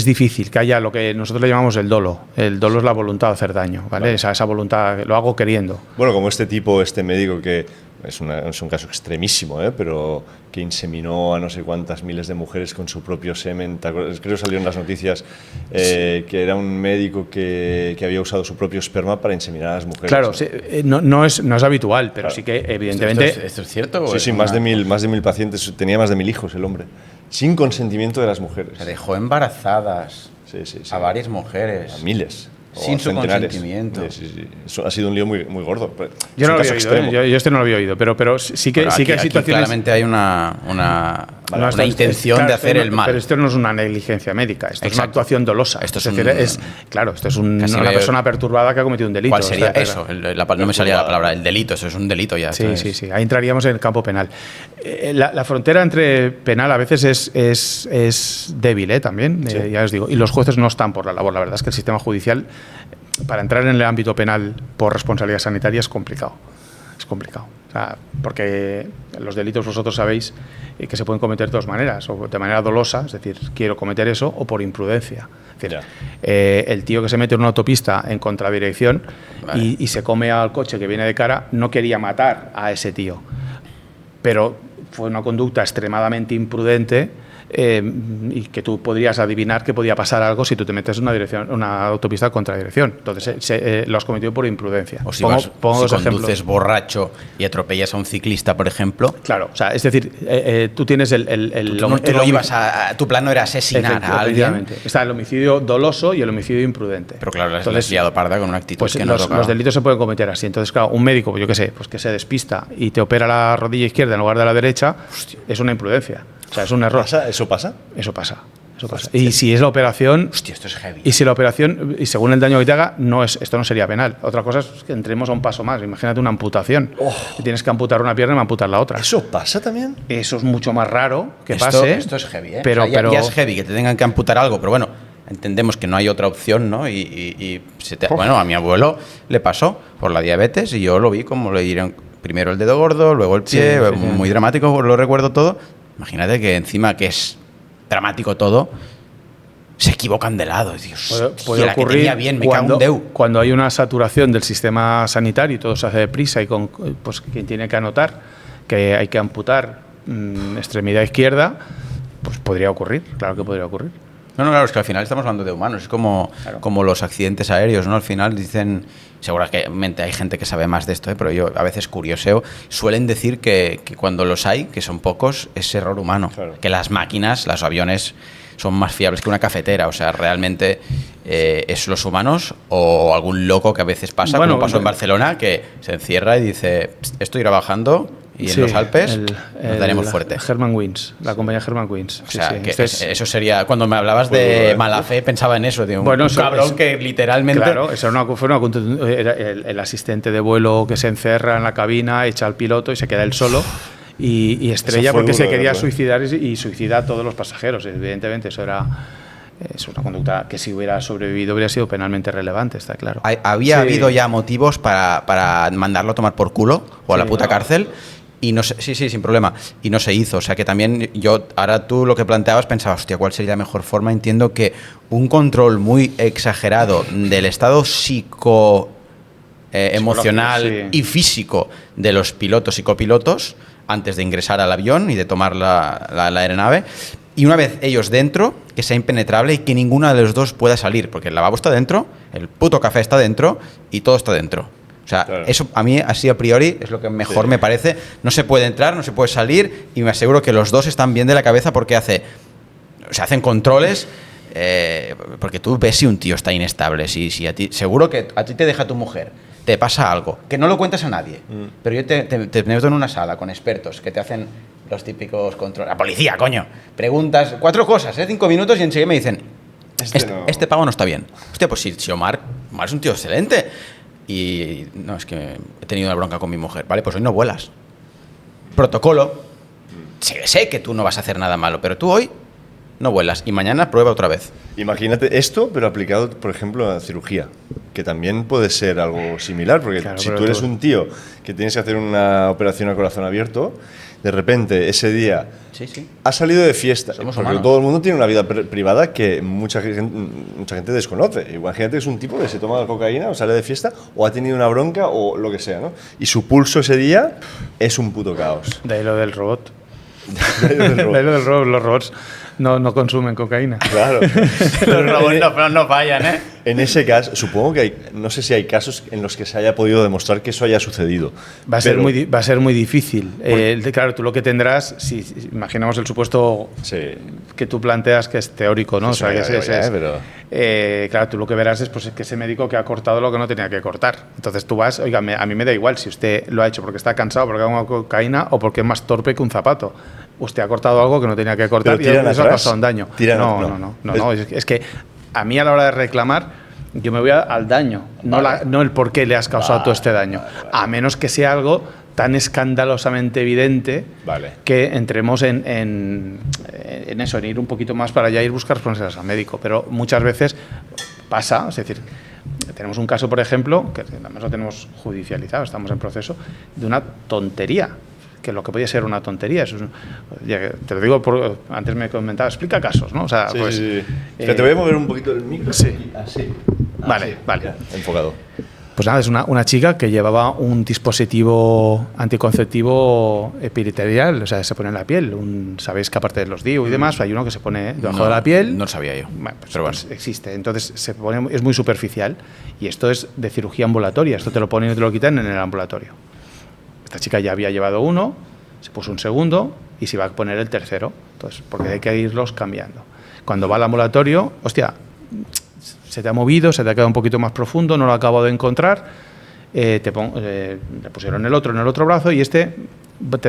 difícil, que haya lo que nosotros le llamamos el dolo. El dolo es la voluntad de hacer daño, ¿vale? Claro. Esa voluntad, lo hago queriendo. Bueno, como este médico que es un caso extremísimo, pero que inseminó a no sé cuántas miles de mujeres con su propio semen. Creo que salieron las noticias que era un médico que había usado su propio esperma para inseminar a las mujeres. Claro, sí, no es habitual, pero claro, sí que evidentemente... ¿Esto es cierto? Sí, más de 1.000 pacientes, tenía más de 1.000 hijos el hombre, sin consentimiento de las mujeres. Se dejó embarazadas sí. a varias mujeres. A miles. Sin su consentimiento. Sí. Eso ha sido un lío muy, muy gordo. Yo no lo había oído, yo no lo había oído, pero sí que hay situaciones... Claramente hay una intención de hacer el mal. Pero esto no es una negligencia médica, esto es una actuación dolosa. Esto es una persona perturbada que ha cometido un delito. ¿Cuál sería eso? No me salía la palabra, el delito, eso es un delito ya. Sí. Ahí entraríamos en el campo penal. La frontera entre penal a veces es débil, también, ya os digo, y los jueces no están por la labor. La verdad es que el sistema judicial, para entrar en el ámbito penal por responsabilidad sanitaria, es complicado. O sea, porque los delitos vosotros sabéis que se pueden cometer de dos maneras, o de manera dolosa, es decir, quiero cometer eso, o por imprudencia. Es decir, el tío que se mete en una autopista en contradirección y se come al coche que viene de cara, no quería matar a ese tío, pero fue una conducta extremadamente imprudente. Y que tú podrías adivinar que podía pasar algo si tú te metes en una autopista contra dirección. Entonces lo has cometido por imprudencia. O si conduces borracho y atropellas a un ciclista, por ejemplo. Claro, o sea, es decir, tú tienes tu plan no era asesinar a alguien. Está el homicidio doloso y el homicidio imprudente. Pero claro, le has liado parda con una actitud pues que no los delitos se pueden cometer así. Entonces, claro, un médico, yo qué sé, pues que se despista y te opera la rodilla izquierda en lugar de la derecha, es una imprudencia. O sea, es un error. ¿Eso pasa? Eso pasa. Y si es la operación... Hostia, esto es heavy. Y si la operación, y según el daño que te haga, esto no sería penal. Otra cosa es que entremos a un paso más. Imagínate una amputación. Tienes que amputar una pierna y amputar la otra. ¿Eso pasa también? Eso es mucho más raro que pase. Esto es heavy, ¿eh? Pero, o sea, ya es heavy que te tengan que amputar algo, pero bueno, entendemos que no hay otra opción, ¿no? Bueno, a mi abuelo le pasó por la diabetes y yo lo vi como le dieron primero el dedo gordo, luego el pie, muy dramático, lo recuerdo todo. Imagínate que encima que es dramático todo, se equivocan de lado. Dios, puede ocurrir bien, me cago en Déu. Cuando hay una saturación del sistema sanitario y todo se hace deprisa y pues quien tiene que anotar que hay que amputar extremidad izquierda, pues podría ocurrir, claro que podría ocurrir. No, claro, es que al final estamos hablando de humanos, es como los accidentes aéreos, ¿no? Al final dicen, seguramente hay gente que sabe más de esto, pero yo a veces curioseo, suelen decir que cuando los hay, que son pocos, es error humano, que las máquinas, los aviones son más fiables que una cafetera, o sea, realmente es los humanos o algún loco que a veces pasa, como pasó en Barcelona, que se encierra y dice, esto irá bajando. Y en los Alpes nos daremos fuerte. Germanwings, la compañía Germanwings. O sea, que eso sería... Cuando me hablabas de mala fe, pensaba en eso. Un cabrón que literalmente... Claro, eso era el asistente de vuelo que se encerra en la cabina, echa al piloto y se queda él solo y estrella porque se quería suicidar y suicida a todos los pasajeros. Evidentemente, es una conducta que si hubiera sobrevivido hubiera sido penalmente relevante, está claro. ¿Había habido ya motivos para mandarlo a tomar por culo o a la puta cárcel? Y no sé, sí, sin problema. Y no se hizo. O sea que también ahora tú lo que planteabas pensaba, hostia, ¿cuál sería la mejor forma? Entiendo que un control muy exagerado del estado emocional y físico de los pilotos y copilotos antes de ingresar al avión y de tomar la aeronave. Y una vez ellos dentro, que sea impenetrable y que ninguna de los dos pueda salir, porque el lavabo está dentro, el puto café está dentro y todo está dentro. O sea, eso a mí, así a priori, es lo que mejor me parece. No se puede entrar, no se puede salir y me aseguro que los dos están bien de la cabeza porque hacen controles, porque tú ves si un tío está inestable. Si a ti, seguro que a ti te deja tu mujer, te pasa algo, que no lo cuentas a nadie, pero yo te meto en una sala con expertos que te hacen los típicos controles. La policía, coño. Preguntas 4 cosas, 5 minutos y enseguida me dicen, este pago no está bien. Hostia, pues si Omar es un tío excelente. Y no, es que he tenido una bronca con mi mujer. Vale, pues hoy no vuelas. Protocolo. Sé que tú no vas a hacer nada malo, pero tú hoy no vuelas. Y mañana prueba otra vez. Imagínate esto, pero aplicado, por ejemplo, a cirugía, que también puede ser algo similar, porque Claro, si pero tú eres un tío que tienes que hacer una operación a corazón abierto, de repente ese día Sí. has salido de fiesta, Somos porque humanos. todo el mundo tiene una vida privada que mucha gente desconoce. Imagínate que es un tipo que se toma cocaína o sale de fiesta o ha tenido una bronca o lo que sea, ¿no? Y su pulso ese día es un puto caos. De ahí lo del robot. De ahí De ahí lo del robot. Los robots no consumen cocaína. Claro. Los robots no fallan, ¿eh? En ese caso, supongo que no sé si hay casos en los que se haya podido demostrar que eso haya sucedido. Va a ser pero- muy difícil. Claro, tú lo que tendrás, si imaginamos el supuesto Sí. que tú planteas, que es teórico, ¿no? Sí, pero- Claro, tú lo que verás es pues, que ese médico que ha cortado lo que no tenía que cortar. Entonces tú vas, oiga, a mí me da igual si usted lo ha hecho porque está cansado, porque ha tomado cocaína o porque es más torpe que un zapato. Usted ha cortado algo que no tenía que cortar Pero y tiran eso ha atrás. causado un daño. Tiran- No. Es que a mí a la hora de reclamar, yo me voy al daño, no el por qué le has causado todo este daño. A menos que sea algo tan escandalosamente evidente Vale. que entremos en eso, en ir un poquito más para allá, ir buscar responsables al médico. Pero muchas veces pasa, es decir, tenemos un caso, por ejemplo, que además lo tenemos judicializado, estamos en proceso, de una tontería, que lo que podía ser una tontería. Eso te lo digo, antes me comentaba, explica casos, ¿no? O sea, Sí, pues, sí. Espera, te voy a mover un poquito el micro. sí. Así. Vale. Ya, enfocado. Pues nada, es una chica que llevaba un dispositivo anticonceptivo epidural, o sea, se pone en la piel. Sabéis que aparte de los DIU y demás, hay uno que se pone debajo de la piel. No sabía yo. Bueno, pues, Pero bueno. pues existe. Entonces es muy superficial y esto es de cirugía ambulatoria. Esto te lo ponen y te lo quitan en el ambulatorio. Esta chica ya había llevado uno, se puso un segundo y se iba a poner el tercero. Entonces, porque hay que irlos cambiando. Cuando va al ambulatorio, hostia, se te ha movido, se te ha quedado un poquito más profundo, no lo acabo de encontrar, le pusieron el otro brazo y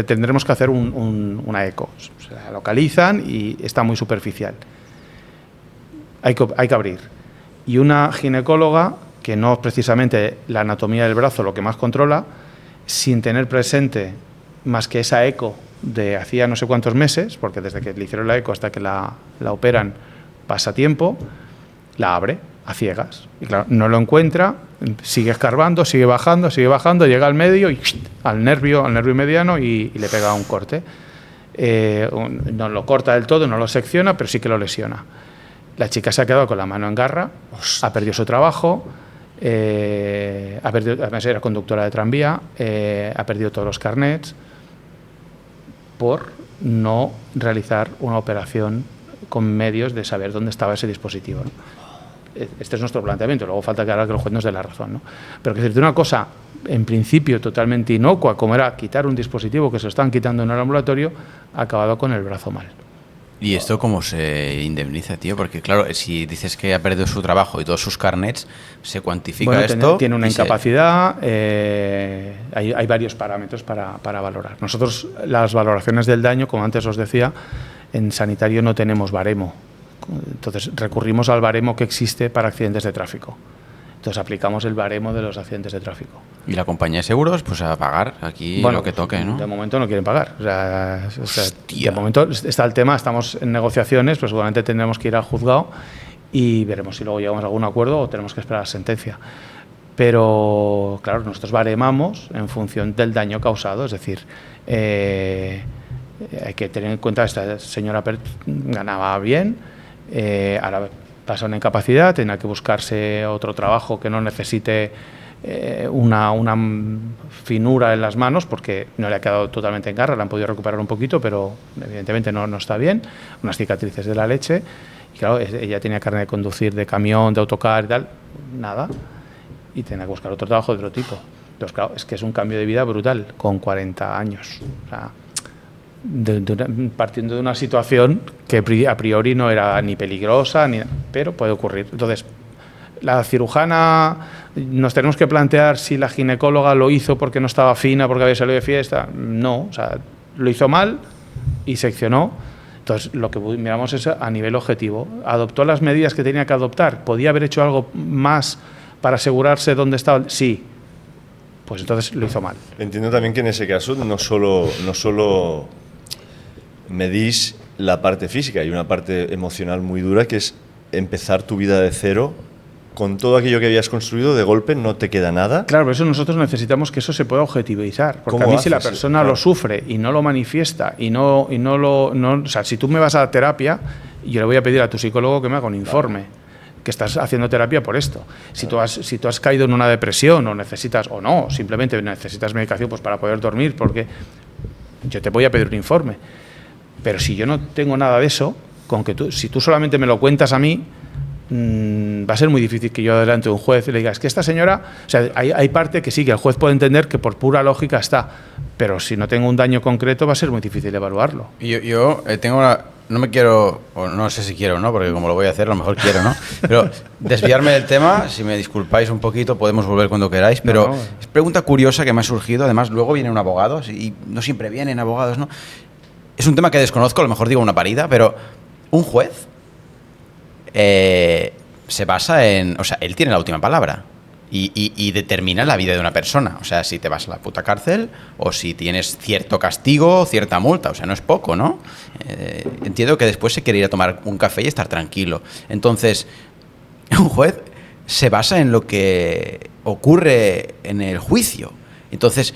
tendremos que hacer una eco. Se la localizan y está muy superficial. Hay que abrir. Y una ginecóloga, que no es precisamente la anatomía del brazo lo que más controla, sin tener presente más que esa eco de hacía no sé cuántos meses, porque desde que le hicieron la eco hasta que la operan pasa tiempo, la abre a ciegas. Y claro, no lo encuentra, sigue escarbando, sigue bajando, llega al medio, al nervio mediano y le pega un corte. No lo corta del todo, no lo secciona, pero sí que lo lesiona. La chica se ha quedado con la mano en garra, ha perdido su trabajo, además era conductora de tranvía, ha perdido todos los carnets por no realizar una operación con medios de saber dónde estaba ese dispositivo, ¿no? Este es nuestro planteamiento, luego falta que ahora que el juez nos dé la razón, ¿no? Pero que decirte una cosa, en principio totalmente inocua, como era quitar un dispositivo que se lo están quitando en el ambulatorio, ha acabado con el brazo mal. ¿Y esto cómo se indemniza, tío? Porque claro, si dices que ha perdido su trabajo y todos sus carnets, ¿se cuantifica Bueno, esto? tiene una Y incapacidad, hay varios parámetros para valorar. Nosotros las valoraciones del daño, como antes os decía, en sanitario no tenemos baremo. Entonces recurrimos al baremo que existe para accidentes de tráfico. Entonces aplicamos el baremo de los accidentes de tráfico. ¿Y la compañía de seguros? Pues a pagar aquí lo que toque, ¿no? De momento no quieren pagar. O sea, Hostia. de momento está el tema, estamos en negociaciones, pues seguramente tendremos que ir al juzgado y veremos si luego llegamos a algún acuerdo o tenemos que esperar la sentencia. Pero, claro, nosotros baremamos en función del daño causado, es decir, hay que tener en cuenta, esta señora ganaba bien, ahora pasa una incapacidad, tendrá que buscarse otro trabajo que no necesite una finura en las manos, porque no le ha quedado totalmente en garra, la han podido recuperar un poquito, pero evidentemente no está bien, unas cicatrices de la leche, y claro, ella tenía carne de conducir de camión, de autocar y tal, nada, y tenía que buscar otro trabajo de otro tipo. Entonces, claro, es que es un cambio de vida brutal, con 40 años. O sea, partiendo de una situación que a priori no era ni peligrosa, pero puede ocurrir. Entonces, la cirujana, nos tenemos que plantear si la ginecóloga lo hizo porque no estaba fina, porque había salido de fiesta. No, o sea, lo hizo mal y seccionó. Entonces, lo que miramos es a nivel objetivo. ¿Adoptó las medidas que tenía que adoptar? ¿Podía haber hecho algo más para asegurarse dónde estaba? Sí. Pues entonces lo hizo mal. Entiendo también que en ese caso no solo medís la parte física y una parte emocional muy dura, que es empezar tu vida de cero. Con todo aquello que habías construido, de golpe no te queda nada. Claro, por eso nosotros necesitamos que eso se pueda objetivizar. Porque a mí, si la persona lo sufre y no lo manifiesta o sea, si tú me vas a terapia, yo le voy a pedir a tu psicólogo que me haga un informe. Que estás haciendo terapia por esto. Si tú has caído en una depresión o necesitas, o no, simplemente necesitas medicación pues para poder dormir, porque yo te voy a pedir un informe. Pero si yo no tengo nada de eso, si tú solamente me lo cuentas a mí, va a ser muy difícil que yo delante de un juez le diga, es que esta señora, o sea, hay parte que sí, que el juez puede entender que por pura lógica está, pero si no tengo un daño concreto va a ser muy difícil evaluarlo. Yo tengo no me quiero, o no sé si quiero, ¿no? Porque como lo voy a hacer, a lo mejor quiero, ¿no? Pero desviarme del tema, si me disculpáis un poquito, podemos volver cuando queráis, pero es pregunta curiosa que me ha surgido, además luego viene un abogado, y no siempre vienen abogados, ¿no? Es un tema que desconozco, a lo mejor digo una parida, pero un juez se basa en... O sea, él tiene la última palabra y determina la vida de una persona. O sea, si te vas a la puta cárcel o si tienes cierto castigo, cierta multa. O sea, no es poco, ¿no? Entiendo que después se quiere ir a tomar un café y estar tranquilo. Entonces, un juez se basa en lo que ocurre en el juicio. Entonces,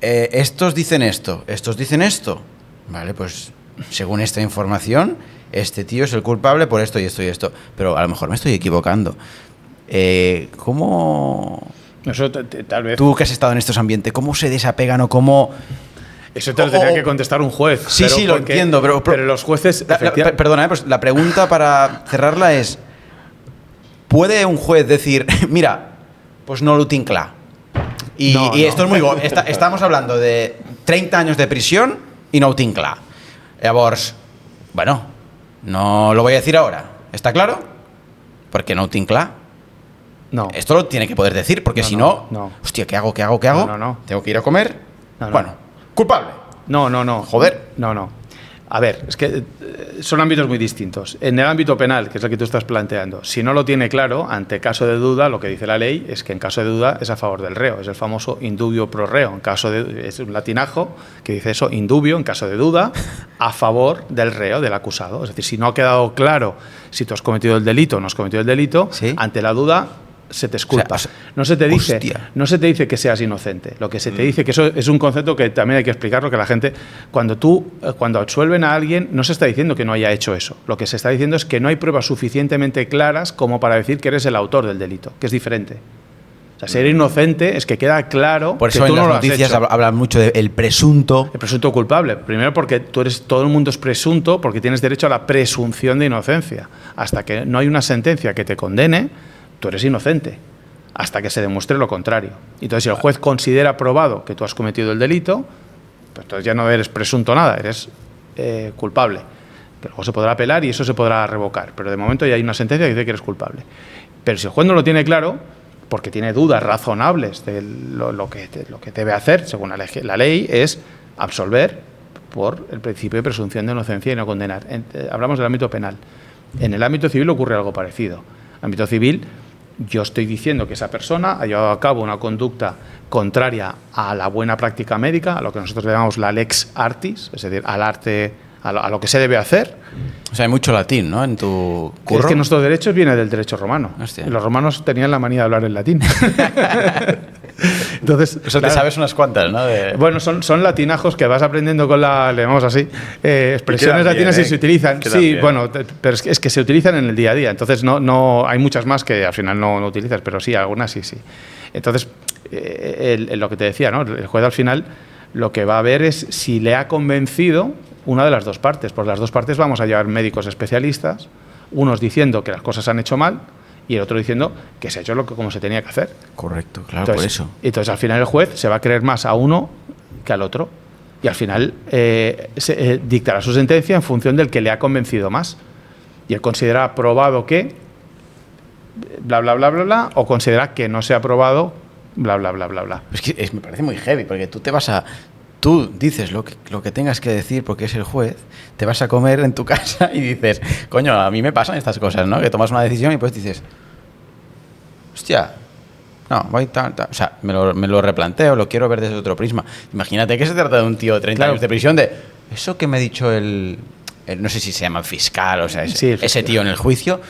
estos dicen esto, estos dicen esto. Vale, pues según esta información, este tío es el culpable por esto y esto y esto. Pero a lo mejor me estoy equivocando. ¿Cómo...? Eso tal vez... Tú que has estado en estos ambientes, ¿cómo se desapegan o cómo...? Eso te lo tenía que contestar un juez. Sí, sí, lo entiendo, pero los jueces... Perdona, pues la pregunta para cerrarla es... ¿Puede un juez decir, mira, pues no lo tinc clar? Y esto es muy... Estamos hablando de 30 años de prisión y no ho tinc clar. Llavors, bueno, no lo voy a decir ahora. ¿Está claro? Porque no ho tinc clar. No. Esto lo tiene que poder decir, porque si no... Hostia, ¿qué hago? No. ¿Tengo que ir a comer? Bueno, culpable. No. Joder. No. A ver, es que son ámbitos muy distintos. En el ámbito penal, que es el que tú estás planteando, si no lo tiene claro, ante caso de duda, lo que dice la ley es que en caso de duda es a favor del reo. Es el famoso indubio pro reo. Es un latinajo que dice eso, indubio, en caso de duda, a favor del reo, del acusado. Es decir, si no ha quedado claro si tú has cometido el delito o no has cometido el delito, ¿sí? Ante la duda se te exculpa. No se te dice que seas inocente. Lo que se te dice, que eso es un concepto que también hay que explicarlo, que la gente, cuando absuelven a alguien, no se está diciendo que no haya hecho eso. Lo que se está diciendo es que no hay pruebas suficientemente claras como para decir que eres el autor del delito, que es diferente. O sea, ser inocente es que queda claro por eso que tú en no las noticias hablan mucho del presunto. El presunto culpable. Primero porque todo el mundo es presunto, porque tienes derecho a la presunción de inocencia. Hasta que no hay una sentencia que te condene, tú eres inocente, hasta que se demuestre lo contrario. Entonces, si el juez considera probado que tú has cometido el delito, pues entonces ya no eres presunto nada, eres culpable. Que luego se podrá apelar y eso se podrá revocar, pero de momento ya hay una sentencia que dice que eres culpable. Pero si el juez no lo tiene claro, porque tiene dudas razonables de lo que debe hacer, según la ley, es absolver por el principio de presunción de inocencia y no condenar. Hablamos del ámbito penal. En el ámbito civil ocurre algo parecido. En el ámbito civil, yo estoy diciendo que esa persona ha llevado a cabo una conducta contraria a la buena práctica médica, a lo que nosotros le llamamos la lex artis, es decir, al arte, a lo que se debe hacer. O sea, hay mucho latín, ¿no?, en tu curro. Es que nuestros derechos vienen del derecho romano. Hostia. Los romanos tenían la manía de hablar en latín. Entonces, o sea, te sabes unas cuantas, ¿no? Bueno, son latinajos que vas aprendiendo con le llamamos así, expresiones latinas y se utilizan. Sí, bien. Bueno, pero es que se utilizan en el día a día. Entonces, no hay muchas más que al final no utilizas, pero sí, algunas sí. Entonces, lo que te decía, ¿no? El juez al final lo que va a ver es si le ha convencido una de las dos partes. Por las dos partes vamos a llevar médicos especialistas, unos diciendo que las cosas se han hecho mal y el otro diciendo que se ha hecho como se tenía que hacer. Correcto, claro, entonces, por eso. Entonces, al final el juez se va a creer más a uno que al otro y al final dictará su sentencia en función del que le ha convencido más. Y él considera probado que bla, bla, bla, bla, bla, o considera que no se ha probado bla, bla, bla, bla, bla. Es que me parece muy heavy, porque tú dices lo que tengas que decir porque es el juez, te vas a comer en tu casa y dices, coño, a mí me pasan estas cosas, ¿no? Que tomas una decisión y pues dices, hostia, no, voy tal. O sea, me lo replanteo, lo quiero ver desde otro prisma. Imagínate que se trata de un tío de 30 años de prisión, de eso que me ha dicho el no sé si se llama fiscal, o sea, Sí, ese tío en el juicio,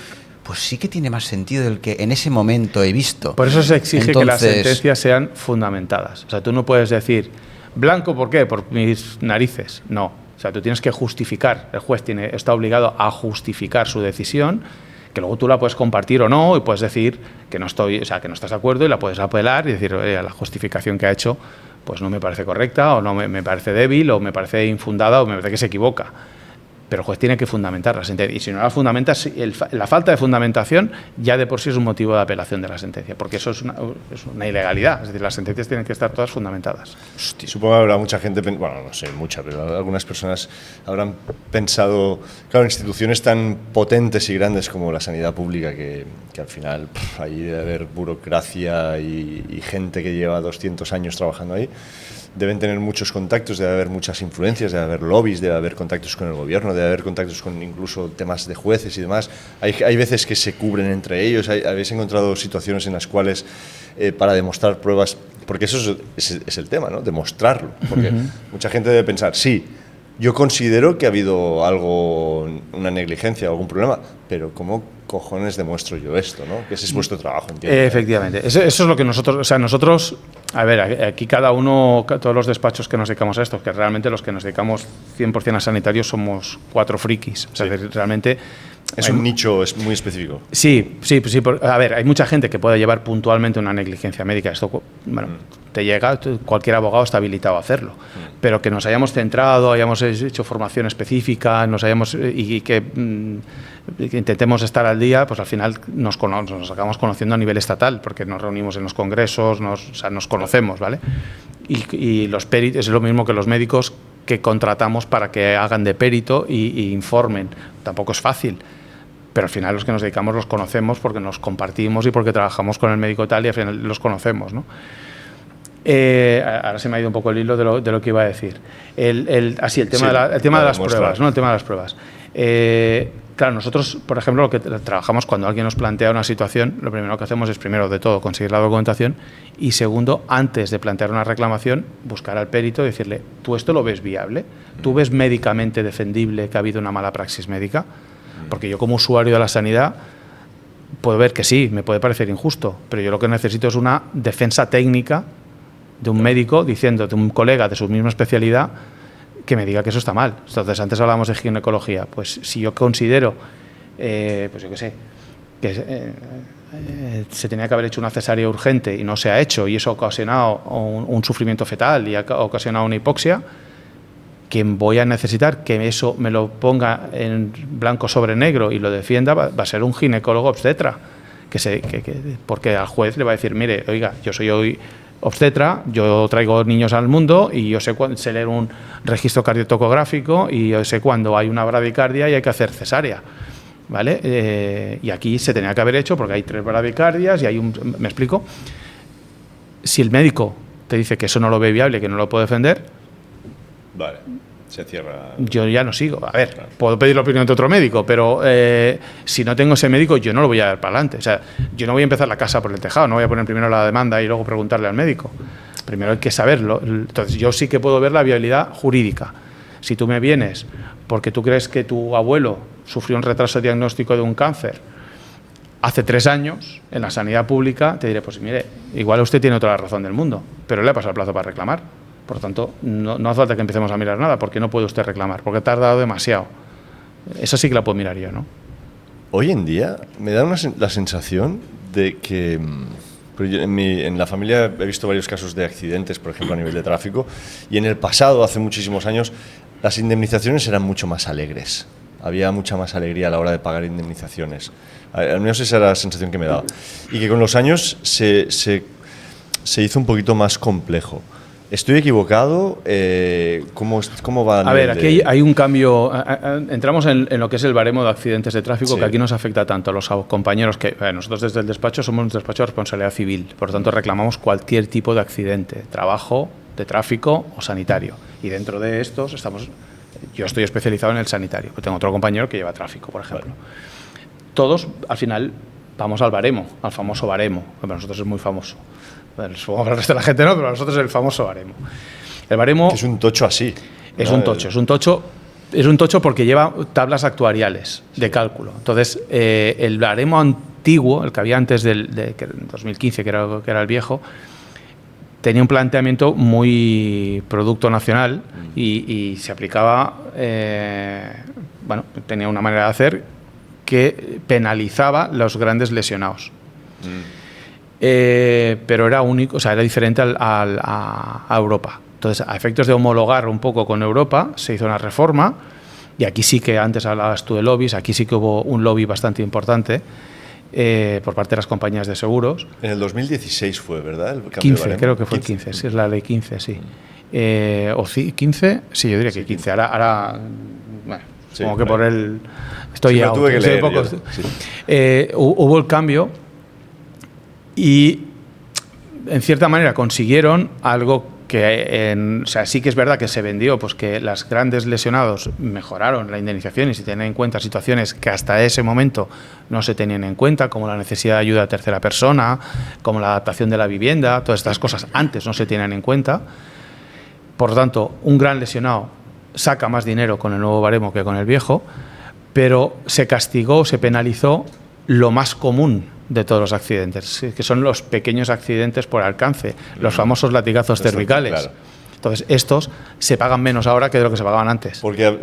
pues sí que tiene más sentido del que en ese momento he visto. Por eso se exige que las Entonces, sentencias sean fundamentadas. O sea, tú no puedes decir, blanco, ¿por qué? Por mis narices. No. O sea, tú tienes que justificar. El juez está obligado a justificar su decisión, que luego tú la puedes compartir o no, y puedes decir que no que no estás de acuerdo, y la puedes apelar y decir, oye, la justificación que ha hecho pues no me parece correcta, o no me parece débil, o me parece infundada, o me parece que se equivoca. Pero el juez tiene que fundamentar la sentencia. Y si no la fundamenta, la falta de fundamentación ya de por sí es un motivo de apelación de la sentencia, porque eso es una ilegalidad. Es decir, las sentencias tienen que estar todas fundamentadas. Hostia. Supongo que habrá mucha gente, bueno, no sé, mucha, pero algunas personas habrán pensado, claro, instituciones tan potentes y grandes como la sanidad pública, que al final ahí debe haber burocracia y gente que lleva 200 años trabajando ahí. Deben tener muchos contactos, debe haber muchas influencias, debe haber lobbies, debe haber contactos con el gobierno, debe haber contactos con incluso temas de jueces y demás. Hay veces que se cubren entre ellos. Habéis encontrado situaciones en las cuales para demostrar pruebas, porque eso es el tema, ¿no? Demostrarlo. Porque mucha gente debe pensar, sí, yo considero que ha habido algo, una negligencia, algún problema, pero ¿cómo cojones demuestro yo esto, ¿no? Que ese es vuestro trabajo, entiendo. Efectivamente. Eso es lo que nosotros, a ver, aquí cada uno, todos los despachos que nos dedicamos a esto, que realmente los que nos dedicamos 100% a sanitarios somos 4 frikis. O sea, sí. Realmente... Es un nicho muy específico. Sí. A ver, hay mucha gente que puede llevar puntualmente una negligencia médica. Esto, bueno, te llega, cualquier abogado está habilitado a hacerlo. Pero que nos hayamos centrado, hayamos hecho formación específica, y que intentemos estar al día, pues al final nos acabamos conociendo a nivel estatal, porque nos reunimos en los congresos, nos conocemos, ¿vale? Y los peritos, es lo mismo que los médicos que contratamos para que hagan de perito y informen. Tampoco es fácil, pero al final los que nos dedicamos los conocemos porque nos compartimos y porque trabajamos con el médico tal y al final los conocemos, ¿no? Ahora se me ha ido un poco el hilo de lo que iba a decir. El tema de las pruebas, ¿no? El tema de las pruebas. Claro, nosotros, por ejemplo, lo que trabajamos cuando alguien nos plantea una situación, lo primero que hacemos es, primero de todo, conseguir la documentación y, segundo, antes de plantear una reclamación, buscar al perito y decirle, ¿tú esto lo ves viable? ¿Tú ves médicamente defendible que ha habido una mala praxis médica? Porque yo, como usuario de la sanidad, puedo ver que sí, me puede parecer injusto, pero yo lo que necesito es una defensa técnica de un médico diciendo, de un colega de su misma especialidad, que me diga que eso está mal. Entonces, antes hablábamos de ginecología. Pues si yo considero, pues yo qué sé, que se tenía que haber hecho una cesárea urgente y no se ha hecho, y eso ha ocasionado un sufrimiento fetal y ha ocasionado una hipoxia, quien voy a necesitar que eso me lo ponga en blanco sobre negro y lo defienda va a ser un ginecólogo obstetra, porque al juez le va a decir, mire, oiga, yo soy hoy obstetra, yo traigo niños al mundo y yo sé leer un registro cardiotocográfico y yo sé cuándo hay una bradicardia y hay que hacer cesárea, ¿vale? Y aquí se tenía que haber hecho porque hay 3 bradicardias y hay ¿me explico? Si el médico te dice que eso no lo ve viable, que no lo puede defender, vale, se cierra. Yo ya no sigo. A ver, puedo pedir la opinión de otro médico, pero si no tengo ese médico, yo no lo voy a dar para adelante. O sea, yo no voy a empezar la casa por el tejado, no voy a poner primero la demanda y luego preguntarle al médico. Primero hay que saberlo. Entonces, yo sí que puedo ver la viabilidad jurídica. Si tú me vienes porque tú crees que tu abuelo sufrió un retraso diagnóstico de un cáncer hace 3 años en la sanidad pública, te diré, pues mire, igual usted tiene toda la razón del mundo, pero le ha pasado el plazo para reclamar. Por lo tanto, no hace falta que empecemos a mirar nada, porque no puede usted reclamar, porque ha tardado demasiado. Esa sí que la puedo mirar yo, ¿no? Hoy en día me da la sensación de que... En la familia he visto varios casos de accidentes, por ejemplo, a nivel de tráfico, y en el pasado, hace muchísimos años, las indemnizaciones eran mucho más alegres. Había mucha más alegría a la hora de pagar indemnizaciones. Al menos esa era la sensación que me daba. Y que con los años se hizo un poquito más complejo. ¿Estoy equivocado? ¿Cómo va? A ver, aquí hay un cambio. Entramos en lo que es el baremo de accidentes de tráfico, sí, que aquí nos afecta tanto a los compañeros que nosotros desde el despacho somos un despacho de responsabilidad civil. Por lo tanto, reclamamos cualquier tipo de accidente, trabajo, de tráfico o sanitario. Y dentro de estos yo estoy especializado en el sanitario. Tengo otro compañero que lleva tráfico, por ejemplo. Vale. Todos, al final, vamos al baremo, al famoso baremo, que para nosotros es muy famoso. Bueno, supongo que el resto de la gente no, pero para nosotros es el famoso baremo. El baremo... Es un tocho así. Es un tocho Es un tocho porque lleva tablas actuariales de cálculo. Entonces, el baremo antiguo, el que había antes de 2015, que era el viejo, tenía un planteamiento muy producto nacional y se aplicaba, tenía una manera de hacer que penalizaba los grandes lesionados. Pero era único, o sea, era diferente a Europa. Entonces, a efectos de homologar un poco con Europa, se hizo una reforma, y aquí sí que, antes hablabas tú de lobbies, aquí sí que hubo un lobby bastante importante por parte de las compañías de seguros. En el 2016 fue, ¿verdad? El cambio 15, de creo que fue 15, sí, es la ley 15, sí. ¿O 15? Sí, yo diría que 15. Ahora bueno, sí, como que por el... Estoy sí, tuve que leer, poco, sí. Hubo el cambio y, en cierta manera, consiguieron algo que, o sea, sí que es verdad que se vendió, pues que los grandes lesionados mejoraron la indemnización y se tenían en cuenta situaciones que hasta ese momento no se tenían en cuenta, como la necesidad de ayuda a tercera persona, como la adaptación de la vivienda, todas estas cosas antes no se tenían en cuenta. Por lo tanto, un gran lesionado saca más dinero con el nuevo baremo que con el viejo, pero se castigó, se penalizó lo más común de todos los accidentes, que son los pequeños accidentes por alcance, los famosos latigazos cervicales. Claro. Entonces, estos se pagan menos ahora que de lo que se pagaban antes. Porque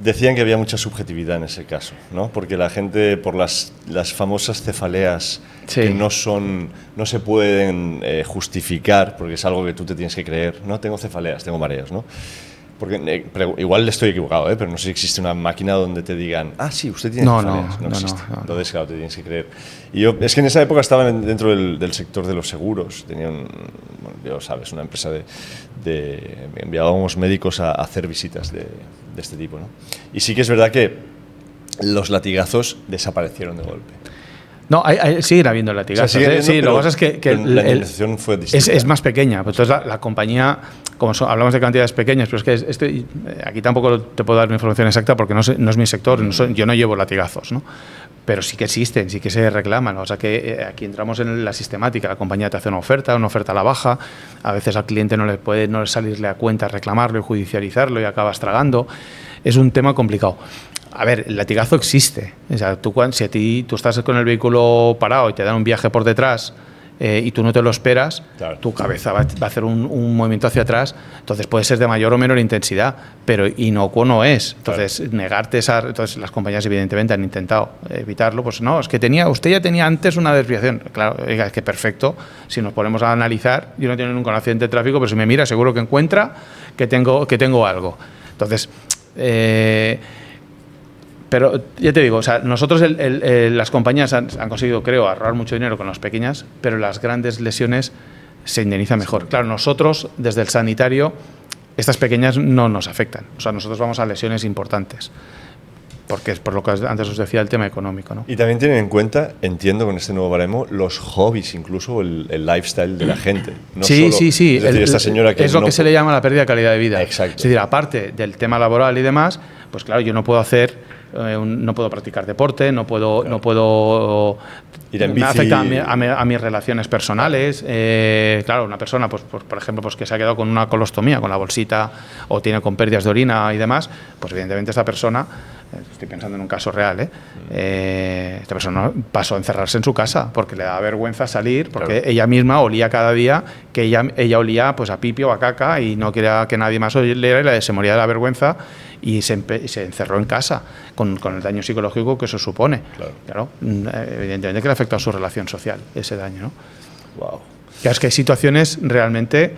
decían que había mucha subjetividad en ese caso, ¿no? Porque la gente, por las famosas cefaleas que no se pueden justificar, porque es algo que tú te tienes que creer, no tengo cefaleas, tengo mareos, ¿no? Porque igual estoy equivocado, pero no sé si existe una máquina donde te digan, sí, usted tiene cefaleas. No existe. Entonces, claro, te tienes que creer. Y yo, es que en esa época estaba dentro del sector de los seguros. Tenía una empresa enviábamos médicos a hacer visitas de este tipo, ¿no? Y sí que es verdad que los latigazos desaparecieron de golpe. No, siguen habiendo latigazos. O sea, sí, lo que pasa es que la indemnización fue distinta. Es más pequeña. Entonces, la compañía, como hablamos de cantidades pequeñas, pero es que aquí tampoco te puedo dar una información exacta porque no es mi sector, yo no llevo latigazos, ¿no? Pero sí que existen, sí que se reclaman. O sea que aquí entramos en la sistemática. La compañía te hace una oferta a la baja. A veces al cliente no le salirle a cuenta reclamarlo y judicializarlo y acabas tragando. Es un tema complicado. A ver, el latigazo existe. O sea, si tú estás con el vehículo parado y te dan un viaje por detrás y tú no te lo esperas, claro, tu cabeza va a hacer un movimiento hacia atrás, entonces puede ser de mayor o menor intensidad, pero inocuo no es. Entonces, claro, negarte entonces las compañías evidentemente han intentado evitarlo, pues no, es que usted ya tenía antes una desviación. Claro, oiga, es que perfecto, si nos ponemos a analizar, yo no he tenido nunca un accidente de tráfico, pero si me mira seguro que encuentra que tengo algo. Entonces, pero ya te digo, o sea, nosotros las compañías han conseguido, creo, ahorrar mucho dinero con las pequeñas, pero las grandes lesiones se indemnizan mejor. Claro, nosotros, desde el sanitario, estas pequeñas no nos afectan. O sea, nosotros vamos a lesiones importantes, porque es por lo que antes os decía el tema económico, ¿no? Y también tienen en cuenta, entiendo, con este nuevo baremo, los hobbies, incluso el lifestyle de la gente. No sí. Es decir, esta señora que es lo que se le llama la pérdida de calidad de vida. Exacto. Es decir, aparte del tema laboral y demás, pues claro, yo no puedo practicar deporte, no puedo ir en bici. Me afecta a mis relaciones personales. Claro, una persona, pues, por ejemplo, pues que se ha quedado con una colostomía, con la bolsita, o tiene con pérdidas de orina y demás, pues evidentemente esta persona, estoy pensando en un caso real, esta persona pasó a encerrarse en su casa porque le daba vergüenza salir, porque claro, ella misma olía cada día que ella olía pues a pipi o a caca y no quería que nadie más oliera y se moría de la vergüenza y se encerró en casa con el daño psicológico que eso supone. Claro, evidentemente que le afecta a su relación social ese daño, ¿no? Wow. Claro, es que hay situaciones realmente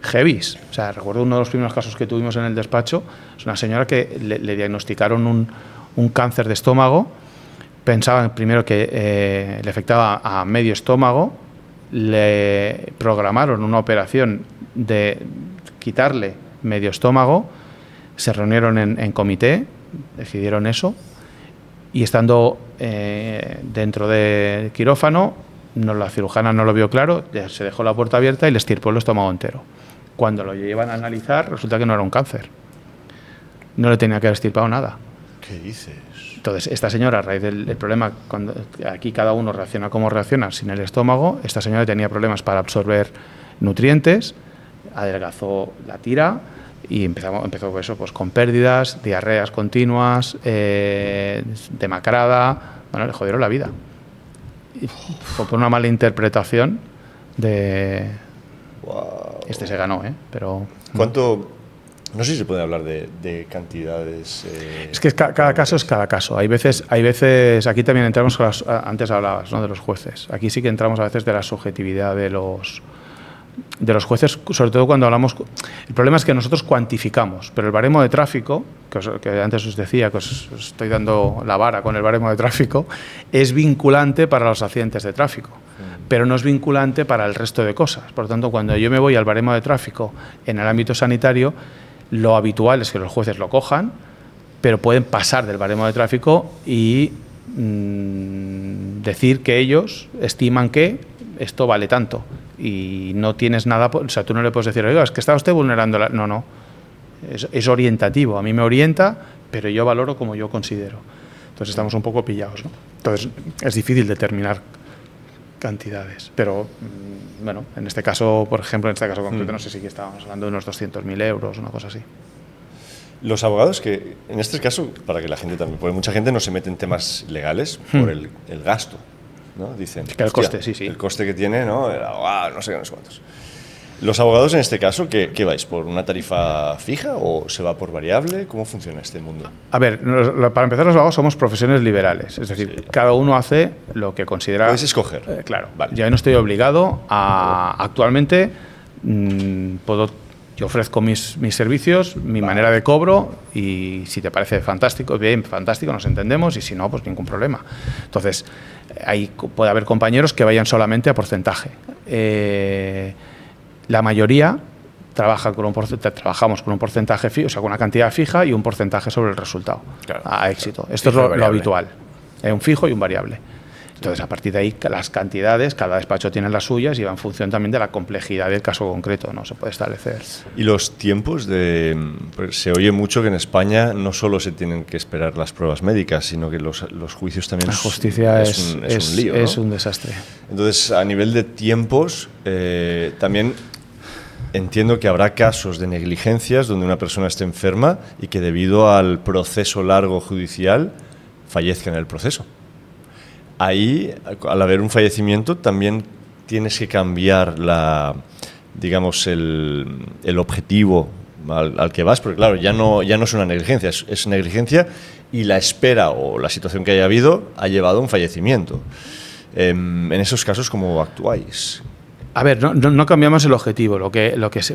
heavies. O sea, recuerdo uno de los primeros casos que tuvimos en el despacho, es una señora que le diagnosticaron un cáncer de estómago, pensaban primero que le afectaba a medio estómago, le programaron una operación de quitarle medio estómago, se reunieron en comité, decidieron eso, y estando dentro del quirófano, la cirujana no lo vio claro, se dejó la puerta abierta y le estirpó el estómago entero. Cuando lo llevan a analizar, resulta que no era un cáncer. No le tenía que haber estirpado nada. ¿Qué dices? Entonces, esta señora, a raíz del problema, cuando aquí cada uno reacciona como reacciona sin el estómago, esta señora tenía problemas para absorber nutrientes, adelgazó la tira, Y empezó eso, pues con pérdidas, diarreas continuas, demacrada. Bueno, le jodieron la vida. Y fue por una mala interpretación de... Wow. Este se ganó, pero... ¿Cuánto...? No sé si se puede hablar de cantidades... Es que cada caso es cada caso. Hay veces, aquí también entramos con antes hablabas, ¿no?, de los jueces. Aquí sí que entramos a veces de la subjetividad de los jueces, sobre todo cuando hablamos... El problema es que nosotros cuantificamos, pero el baremo de tráfico, que antes os decía que os estoy dando la vara con el baremo de tráfico, es vinculante para los accidentes de tráfico, pero no es vinculante para el resto de cosas. Por lo tanto, cuando yo me voy al baremo de tráfico en el ámbito sanitario, lo habitual es que los jueces lo cojan, pero pueden pasar del baremo de tráfico y decir que ellos estiman que esto vale tanto y no tienes nada, o sea, tú no le puedes decir, oiga, es que está usted vulnerando la... No, es orientativo, a mí me orienta, pero yo valoro como yo considero. Entonces estamos un poco pillados, ¿no? Entonces es difícil determinar cantidades, pero bueno, en este caso, por ejemplo, en este caso concreto, no sé si que estábamos hablando de unos 200.000 euros, una cosa así. Los abogados que, en este caso, para que la gente también, porque mucha gente no se mete en temas legales por el gasto, ¿no? Dicen, que el coste, sí. El coste que tiene, ¿no? El abogado, no sé cuántos. Los abogados, en este caso, ¿qué vais? ¿Por una tarifa fija o se va por variable? ¿Cómo funciona este mundo? A ver, para empezar, los abogados somos profesiones liberales. Es decir, cada uno hace lo que considera... Puedes escoger. Claro. Vale. Yo no estoy obligado a... Actualmente, yo ofrezco mis servicios, mi manera de cobro, y si te parece fantástico, bien, fantástico, nos entendemos, y si no, pues ningún problema. Entonces, ahí puede haber compañeros que vayan solamente a porcentaje. La mayoría trabajamos con un porcentaje fijo, o sea, con una cantidad fija y un porcentaje sobre el resultado, claro, a éxito. Esto es lo habitual, un fijo y un variable. Entonces, a partir de ahí, las cantidades, cada despacho tiene las suyas y va en función también de la complejidad del caso concreto, ¿no? Se puede establecer. Y los tiempos pues se oye mucho que en España no solo se tienen que esperar las pruebas médicas, sino que los juicios también... La justicia es un lío, ¿no? Es un desastre. Entonces, a nivel de tiempos, también entiendo que habrá casos de negligencias donde una persona esté enferma y que debido al proceso largo judicial fallezca en el proceso. Ahí, al haber un fallecimiento, también tienes que cambiar digamos, el objetivo al que vas, porque claro, ya no es una negligencia, es negligencia y la espera o la situación que haya habido ha llevado a un fallecimiento. En esos casos, ¿cómo actuáis? A ver, no cambiamos el objetivo,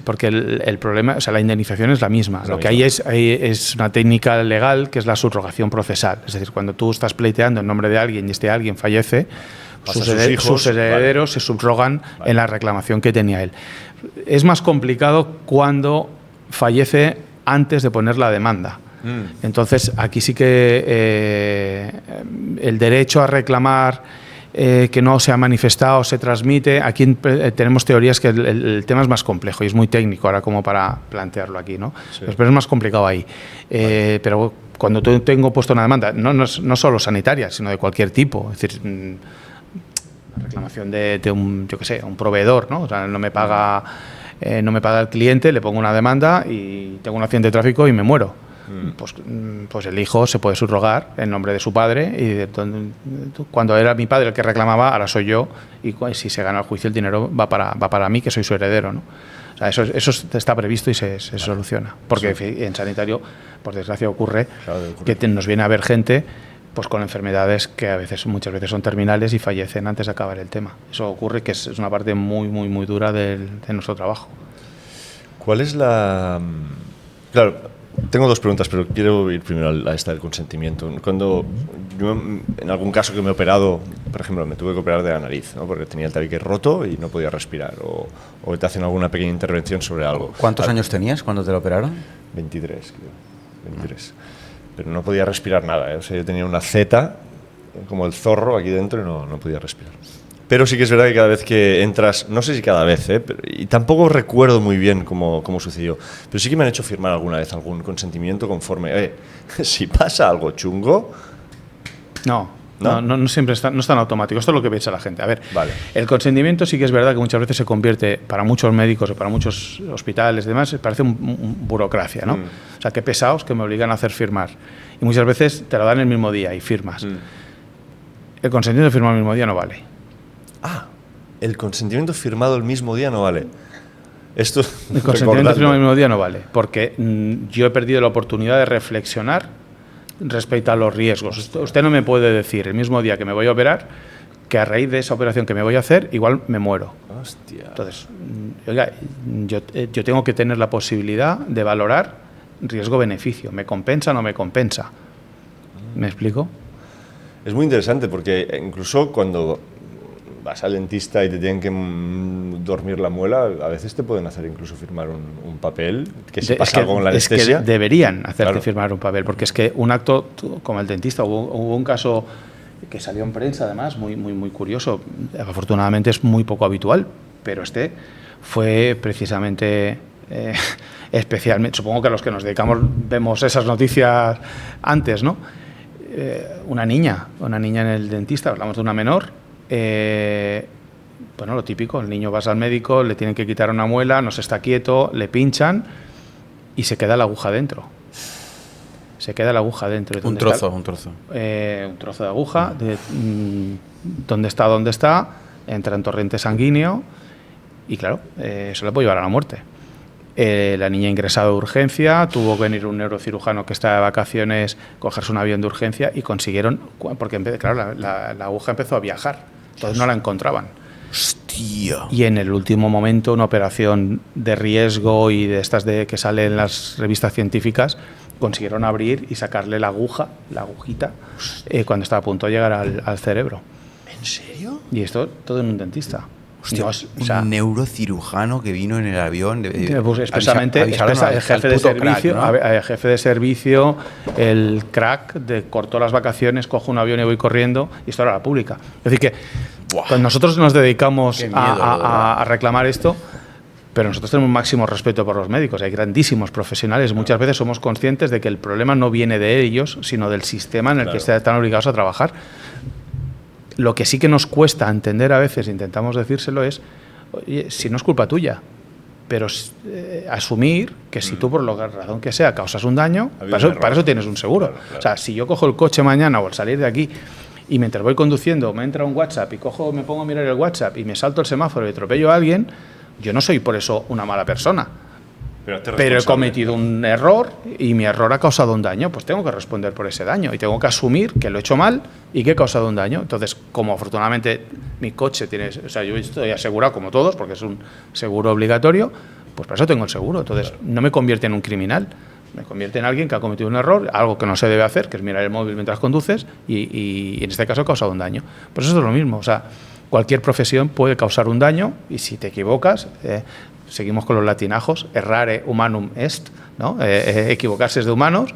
porque el problema, o sea, la indemnización es la misma. Lo que hay es una técnica legal que es la subrogación procesal. Es decir, cuando tú estás pleiteando en nombre de alguien y este alguien fallece, sus herederos se subrogan en la reclamación que tenía él. Es más complicado cuando fallece antes de poner la demanda. Entonces, aquí sí que el derecho a reclamar que no se ha manifestado, se transmite. Aquí tenemos teorías que el tema es más complejo y es muy técnico ahora como para plantearlo aquí, ¿no? Sí. Pero es más complicado ahí. Pero cuando tengo puesto una demanda, no solo sanitaria, sino de cualquier tipo, es decir, reclamación de un, yo qué sé, un proveedor, ¿no? O sea, no me paga el cliente, le pongo una demanda y tengo un accidente de tráfico y me muero. Pues el hijo se puede subrogar en nombre de su padre y cuando era mi padre el que reclamaba, ahora soy yo, y si se gana el juicio el dinero va para mí, que soy su heredero, ¿no? O sea, eso está previsto y se soluciona, porque sí, en sanitario, por desgracia, ocurre que nos viene a ver gente pues con enfermedades que muchas veces son terminales y fallecen antes de acabar el tema. Eso ocurre, que es una parte muy, muy, muy dura de nuestro trabajo. ¿Cuál es la...? Claro, tengo dos preguntas, pero quiero ir primero a esta del consentimiento. Cuando yo, en algún caso que me he operado, por ejemplo, me tuve que operar de la nariz, ¿no? Porque tenía el tabique roto y no podía respirar, o te hacen alguna pequeña intervención sobre algo. ¿Cuántos años tenías cuando te lo operaron? 23, creo. 23. Pero no podía respirar nada, ¿eh? O sea, yo tenía una Z, como el zorro aquí dentro, y no podía respirar. Pero sí que es verdad que cada vez que entras, no sé si cada vez, y tampoco recuerdo muy bien cómo sucedió, pero sí que me han hecho firmar alguna vez algún consentimiento conforme, si pasa algo chungo... No, No siempre no es tan automático. Esto es lo que piensa la gente. A ver, Vale. el consentimiento sí que es verdad que muchas veces se convierte, para muchos médicos o para muchos hospitales y demás, parece un burocracia, ¿no? O sea, qué pesados que me obligan a hacer firmar. Y muchas veces te lo dan el mismo día y firmas. El consentimiento firmado el mismo día no vale. El consentimiento firmado el mismo día no vale. Esto El consentimiento firmado el mismo día no vale, porque yo he perdido la oportunidad de reflexionar respecto a los riesgos. Usted no me puede decir el mismo día que me voy a operar que a raíz de esa operación que me voy a hacer igual me muero. Hostia. Entonces, oiga, yo tengo que tener la posibilidad de valorar riesgo-beneficio. ¿Me compensa o no me compensa? ¿Me explico? Es muy interesante porque incluso cuando vas al dentista y te tienen que dormir la muela, a veces te pueden hacer incluso firmar un papel que se pasa algo con la anestesia. Es que deberían hacerte Claro. firmar un papel, porque es que un acto como el dentista, hubo un caso que salió en prensa además, muy curioso, afortunadamente es muy poco habitual, pero este fue precisamente especialmente, supongo que los que nos dedicamos vemos esas noticias antes, ¿no? Una niña en el dentista, hablamos de una menor. Bueno, lo típico, el niño vas al médico, le tienen que quitar una muela, no se está quieto, le pinchan y se queda la aguja dentro. Se queda la aguja dentro. Un trozo. Un trozo de aguja, ¿dónde está? Entra en torrente sanguíneo y claro, eso le puede llevar a la muerte. La niña ingresada de urgencia, tuvo que venir un neurocirujano que estaba de vacaciones, cogerse un avión de urgencia y consiguieron, porque claro, la aguja empezó a viajar, entonces no la encontraban. ¡Hostia! Y en el último momento, una operación de riesgo y de estas que salen en las revistas científicas, consiguieron abrir y sacarle la agujita, cuando estaba a punto de llegar al cerebro. ¿En serio? Y esto todo en un dentista. Hostia, No, un neurocirujano que vino en el avión. Pues expresamente, el jefe de servicio, crack, ¿no? el jefe de servicio, el crack, cortó las vacaciones, cojo un avión y voy corriendo, y esto era la pública. Es decir que pues nosotros nos dedicamos Qué miedo, a reclamar esto, pero nosotros tenemos un máximo respeto por los médicos. Hay grandísimos profesionales. Muchas veces somos conscientes de que el problema no viene de ellos, sino del sistema en el que están obligados a trabajar. Lo que sí que nos cuesta entender a veces, intentamos decírselo, es, oye, si no es culpa tuya, pero asumir que si tú por la razón que sea causas un daño, para eso tienes un seguro. Claro. O sea, si yo cojo el coche mañana o al salir de aquí y mientras voy conduciendo me entra un WhatsApp y me pongo a mirar el WhatsApp y me salto el semáforo y atropello a alguien, yo no soy por eso una mala persona. Pero he cometido un error y mi error ha causado un daño, pues tengo que responder por ese daño y tengo que asumir que lo he hecho mal y que he causado un daño. Entonces, como afortunadamente mi coche tiene, o sea, yo estoy asegurado como todos porque es un seguro obligatorio, pues para eso tengo el seguro. Entonces, no me convierte en un criminal, me convierte en alguien que ha cometido un error, algo que no se debe hacer, que es mirar el móvil mientras conduces y en este caso ha causado un daño. Pues eso es lo mismo, o sea, cualquier profesión puede causar un daño y si te equivocas, seguimos con los latinajos, errare humanum est, ¿no? Equivocarse es de humanos,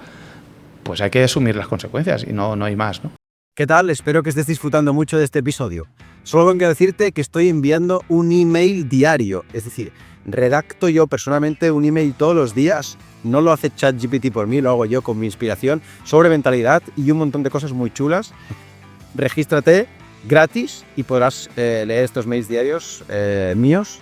pues hay que asumir las consecuencias y no hay más, ¿no? ¿Qué tal? Espero que estés disfrutando mucho de este episodio. Solo vengo a decirte que estoy enviando un email diario, es decir, redacto yo personalmente un email todos los días, no lo hace ChatGPT por mí, lo hago yo con mi inspiración, sobre mentalidad y un montón de cosas muy chulas. Regístrate gratis y podrás leer estos mails diarios míos.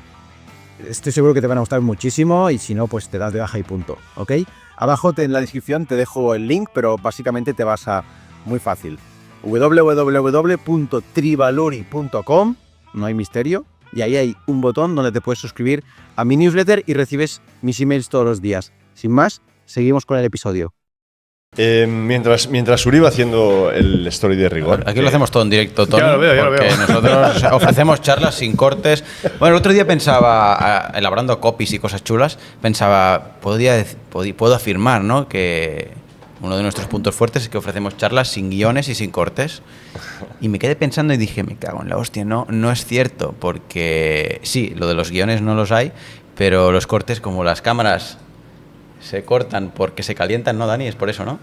Estoy seguro que te van a gustar muchísimo y si no, pues te das de baja y punto, ¿ok? Abajo en la descripción te dejo el link, pero básicamente te vas a... muy fácil. www.trivalori.com, no hay misterio, y ahí hay un botón donde te puedes suscribir a mi newsletter y recibes mis emails todos los días. Sin más, seguimos con el episodio. Mientras Uri va haciendo el story de rigor. Aquí lo hacemos todo en directo, Tony. Ya lo veo. Porque nosotros ofrecemos charlas sin cortes. Bueno, el otro día pensaba, elaborando copies y cosas chulas, pensaba, puedo afirmar, ¿no?, que uno de nuestros puntos fuertes es que ofrecemos charlas sin guiones y sin cortes. Y me quedé pensando y dije, me cago en la hostia, no es cierto, porque sí, lo de los guiones no los hay, pero los cortes, como las cámaras se cortan porque se calientan, ¿no, Dani? Es por eso, ¿no?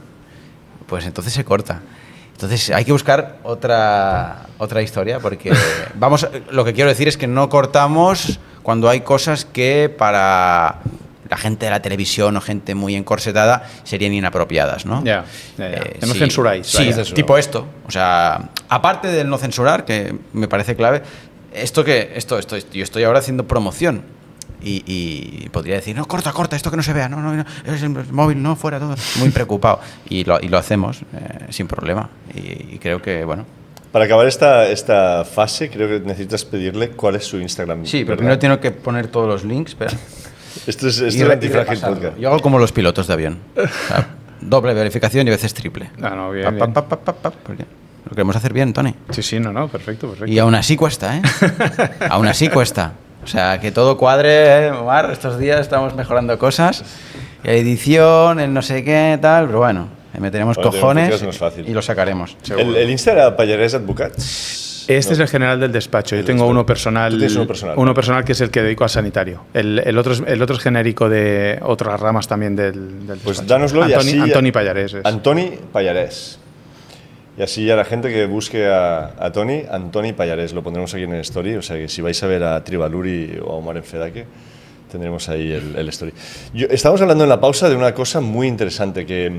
Pues entonces se corta. Entonces hay que buscar otra historia porque lo que quiero decir es que no cortamos cuando hay cosas que para la gente de la televisión o gente muy encorsetada serían inapropiadas, ¿no? Ya. Que no censuráis. Sí, tipo esto. O sea, aparte del no censurar, que me parece clave, yo estoy ahora haciendo promoción y podría decir, no, corta, esto que no se vea, no, es el móvil, no, fuera, todo. Muy preocupado. Y lo hacemos sin problema. Y creo que, bueno. Para acabar esta fase, creo que necesitas pedirle cuál es su Instagram. Sí, pero ¿verdad? primero tengo que poner todos los links. Espera. Esto es Antifrágil Podcast. Yo hago como los pilotos de avión. O sea, doble verificación y a veces triple. No, bien, bien. Porque lo queremos hacer bien, Tony. Sí, no, perfecto. Y aún así cuesta, ¿eh? Aún así cuesta. O sea, que todo cuadre, Omar. Estos días estamos mejorando cosas. Edición, el no sé qué, tal. Pero bueno, le meteremos cojones no es fácil. y lo sacaremos. El Insta era Pallarès Advocats. Este es el general del despacho. Yo tengo uno personal. Tú tienes uno personal. Uno personal que es el que dedico al sanitario. El otro es genérico de otras ramas también del Pues despacho. dánoslo y así. Antoni Pallarès. Antoni Pallarès. Y así a la gente que busque a Tony, Antoni Pallarès, lo pondremos aquí en el story. O sea que si vais a ver a Tribaluri o a Omar en Fedaque, tendremos ahí el story. Estábamos hablando en la pausa de una cosa muy interesante que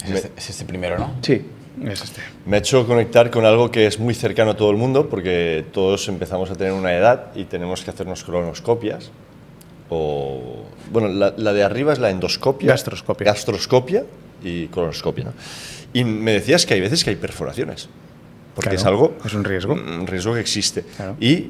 Es este primero, ¿no? Sí, es este. me ha hecho conectar con algo que es muy cercano a todo el mundo, porque todos empezamos a tener una edad y tenemos que hacernos colonoscopias. Bueno, la de arriba es la endoscopia. Gastroscopia. Gastroscopia y colonoscopia, ¿no? Y me decías que hay veces que hay perforaciones, porque Claro, es algo... es un riesgo. Un riesgo que existe. Claro. Y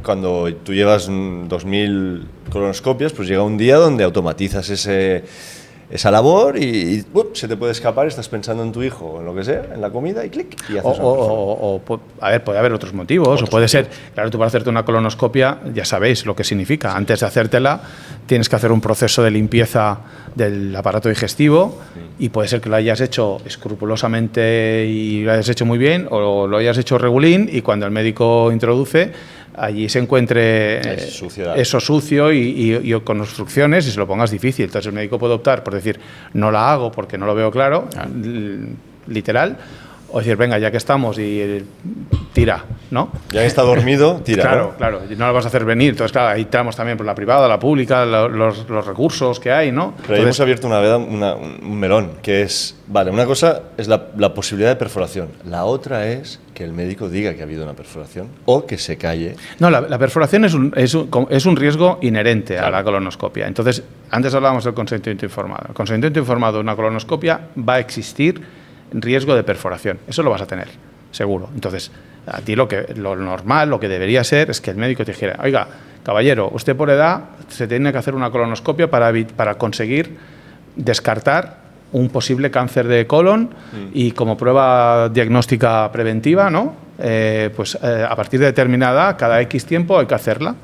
cuando tú llevas 2000 colonoscopias, pues llega un día donde automatizas esa labor y se te puede escapar, estás pensando en tu hijo o en lo que sea, en la comida y clic, y haces una perforación. A ver, puede haber otros motivos, o puede ser, claro, tú para hacerte una colonoscopia ya sabéis lo que significa. Antes de hacértela tienes que hacer un proceso de limpieza del aparato digestivo y puede ser que lo hayas hecho escrupulosamente y lo hayas hecho muy bien, o lo hayas hecho regulín y cuando el médico introduce allí se encuentre Suciedad. eso sucio y con obstrucciones y se lo pongas difícil. Entonces el médico puede optar por decir, no la hago porque no lo veo claro, literal, o decir, venga, ya que estamos y tira, ¿no? Ya que está dormido, tira. Claro, ¿no? claro, y no lo vas a hacer venir. Entonces, claro, ahí entramos también por la privada, la pública, los recursos que hay, ¿no? Pero ahí hemos Entonces, abierto un melón, que es, vale, una cosa es la posibilidad de perforación, la otra es que el médico diga que ha habido una perforación o que se calle. no, la perforación es un riesgo inherente a la colonoscopia. Entonces, antes hablábamos del consentimiento informado. El consentimiento informado de una colonoscopia va a existir riesgo de perforación. Eso lo vas a tener, seguro. Entonces, a ti lo normal, lo que debería ser es que el médico te dijera, oiga, caballero, usted por edad se tiene que hacer una colonoscopia para conseguir descartar un posible cáncer de colon y como prueba diagnóstica preventiva, ¿no? A partir de determinada edad, cada X tiempo hay que hacerla,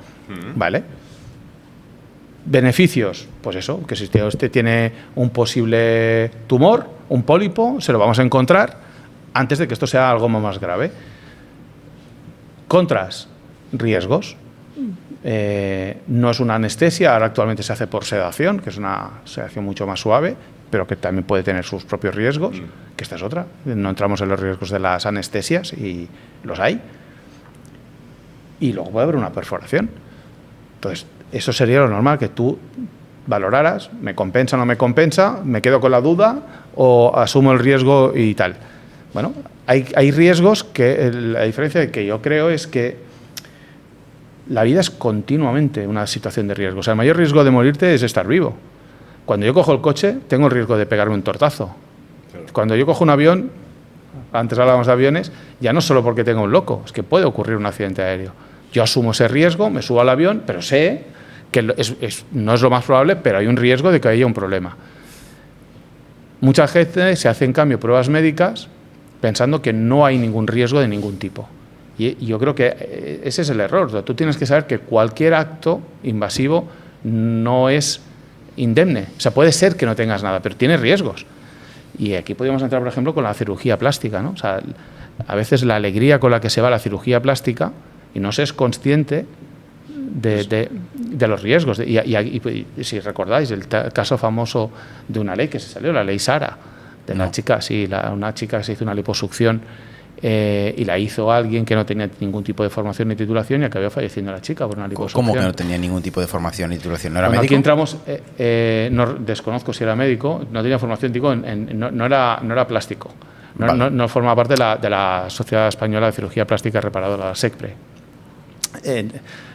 ¿vale? Beneficios, pues eso, que si usted tiene un posible tumor, un pólipo, se lo vamos a encontrar antes de que esto sea algo más grave. Contras, riesgos. No es una anestesia, ahora actualmente se hace por sedación, que es una sedación mucho más suave, pero que también puede tener sus propios riesgos, que esta es otra. No entramos en los riesgos de las anestesias y los hay. Y luego puede haber una perforación. Entonces, eso sería lo normal, que tú valoraras, me compensa o no me compensa, me quedo con la duda o asumo el riesgo y tal. Bueno, hay riesgos que la diferencia que yo creo es que la vida es continuamente una situación de riesgo. O sea, el mayor riesgo de morirte es estar vivo. Cuando yo cojo el coche, tengo el riesgo de pegarme un tortazo. Cuando yo cojo un avión, antes hablábamos de aviones, ya no solo porque tenga un loco, es que puede ocurrir un accidente aéreo. Yo asumo ese riesgo, me subo al avión, pero sé que no es lo más probable, pero hay un riesgo de que haya un problema. Mucha gente se hace, en cambio, pruebas médicas pensando que no hay ningún riesgo de ningún tipo. Y yo creo que ese es el error. O sea, tú tienes que saber que cualquier acto invasivo no es indemne. O sea, puede ser que no tengas nada, pero tiene riesgos. Y aquí podríamos entrar, por ejemplo, con la cirugía plástica, ¿no? O sea, a veces la alegría con la que se va a la cirugía plástica y no se es consciente de los riesgos. Y si recordáis el caso famoso de una ley que se salió, la ley Sara, de una chica, sí, una chica que se hizo una liposucción y la hizo alguien que no tenía ningún tipo de formación ni titulación y acabó falleciendo la chica por una liposucción. ¿Cómo que no tenía ningún tipo de formación ni titulación? ¿No era Bueno, médico? aquí entramos, no desconozco si era médico, no tenía formación, digo, no era plástico. No forma parte de la Sociedad Española de Cirugía Plástica Reparadora, la SECPRE.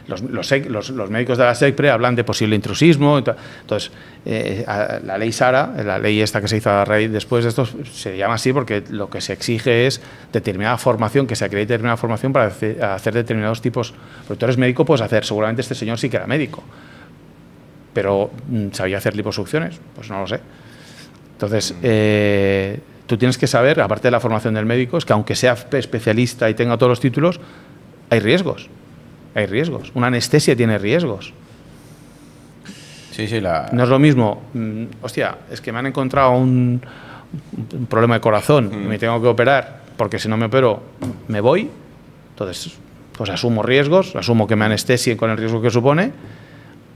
Los médicos de la SECPRE hablan de posible intrusismo. Entonces, la ley SARA, la ley esta que se hizo a raíz después de esto, se llama así porque lo que se exige es determinada formación, que se acredite determinada formación para hacer determinados tipos. Porque tú eres médico, puedes hacer, seguramente este señor sí que era médico, pero ¿sabía hacer liposucciones? Pues no lo sé. Entonces, tú tienes que saber, aparte de la formación del médico, es que aunque sea especialista y tenga todos los títulos, hay riesgos. Hay riesgos. Una anestesia tiene riesgos. Sí, No es lo mismo. Hostia, es que me han encontrado un problema de corazón y me tengo que operar, porque si no me opero, me voy. Entonces, pues asumo riesgos, asumo que me anestesien con el riesgo que supone.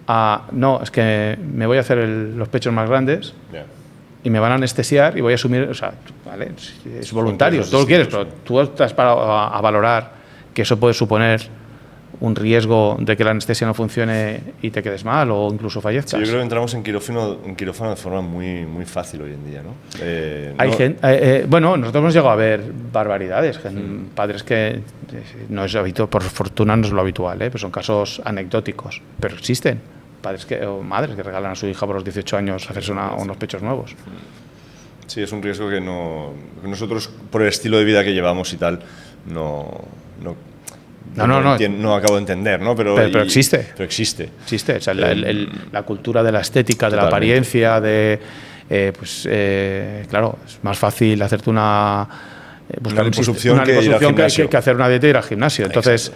No, es que me voy a hacer los pechos más grandes y me van a anestesiar y voy a asumir. O sea, ¿vale? Es voluntario, tú lo quieres, pero tú estás para a valorar que eso puede suponer un riesgo de que la anestesia no funcione y te quedes mal o incluso fallezcas. Sí, yo creo que entramos en quirófano de forma muy, muy fácil hoy en día, ¿no? Hay gente, bueno, nosotros hemos llegado a ver barbaridades, padres que no es habitual, por fortuna no es lo habitual, pero son casos anecdóticos, pero existen padres o madres que regalan a su hija por los 18 años hacerse unos pechos nuevos. Sí, es un riesgo que nosotros, por el estilo de vida que llevamos y tal, no acabo de entender, ¿no? Pero existe. Pero existe. Existe. O sea, la cultura de la estética, de la apariencia, claro, es más fácil hacerte buscar una liposucción que hacer una dieta y ir al gimnasio. Entonces,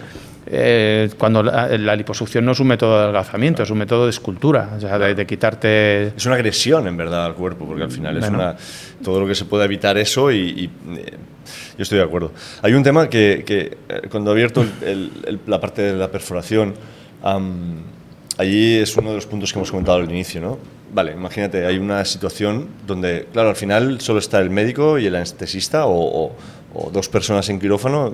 cuando la liposucción no es un método de adelgazamiento, es un método de escultura, o sea, de quitarte... Es una agresión, en verdad, al cuerpo, porque al final es todo lo que se pueda evitar eso y yo estoy de acuerdo. Hay un tema que cuando he abierto la parte de la perforación, allí es uno de los puntos que hemos comentado al inicio, ¿no? Vale, imagínate, hay una situación donde, claro, al final solo está el médico y el anestesista o dos personas en quirófano.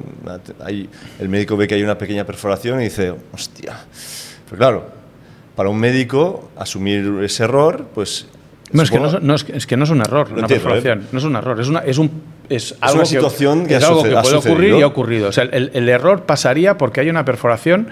El médico ve que hay una pequeña perforación y dice, hostia. Pero claro, para un médico asumir ese error, pues... No, es que no es un error, una perforación. No es un error, es algo una situación que puede ocurrir y ha ocurrido. O sea, el error pasaría porque hay una perforación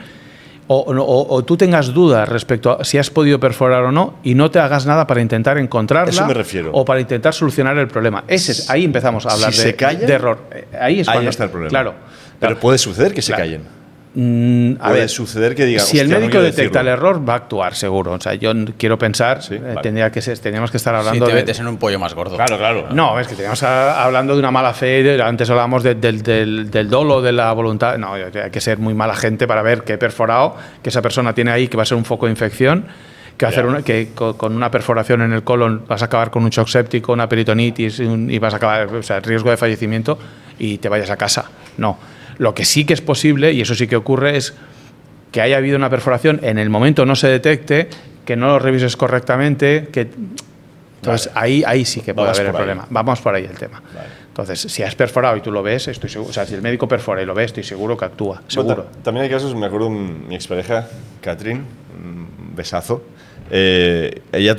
o tú tengas dudas respecto a si has podido perforar o no y no te hagas nada para intentar encontrarla. Eso me refiero. O para intentar solucionar el problema. Ahí empezamos a hablar de error. Ahí está el problema. Claro. Pero puede suceder que se callen. Puede suceder que digan, si el médico detecta el error, va a actuar seguro. O sea, yo quiero pensar, teníamos que estar hablando. Si te metes en un pollo más gordo. Claro. No, es que teníamos hablando de una mala fe. Antes hablábamos del dolo, de la voluntad. No, hay que ser muy mala gente para ver que he perforado, que esa persona tiene ahí, que va a ser un foco de infección. Que con una perforación en el colon vas a acabar con un shock séptico, una peritonitis y vas a acabar, o sea, riesgo de fallecimiento y te vayas a casa. No. Lo que sí que es posible, y eso sí que ocurre, es que haya habido una perforación, en el momento no se detecte, que no lo revises correctamente, entonces ahí sí que puede haber el problema. Vamos por ahí el tema. Vale. Entonces, si has perforado y tú lo ves, estoy seguro, o sea, si el médico perfora y lo ve, estoy seguro que actúa, seguro. También hay casos, me acuerdo de mi expareja, Catherine, un besazo. Ella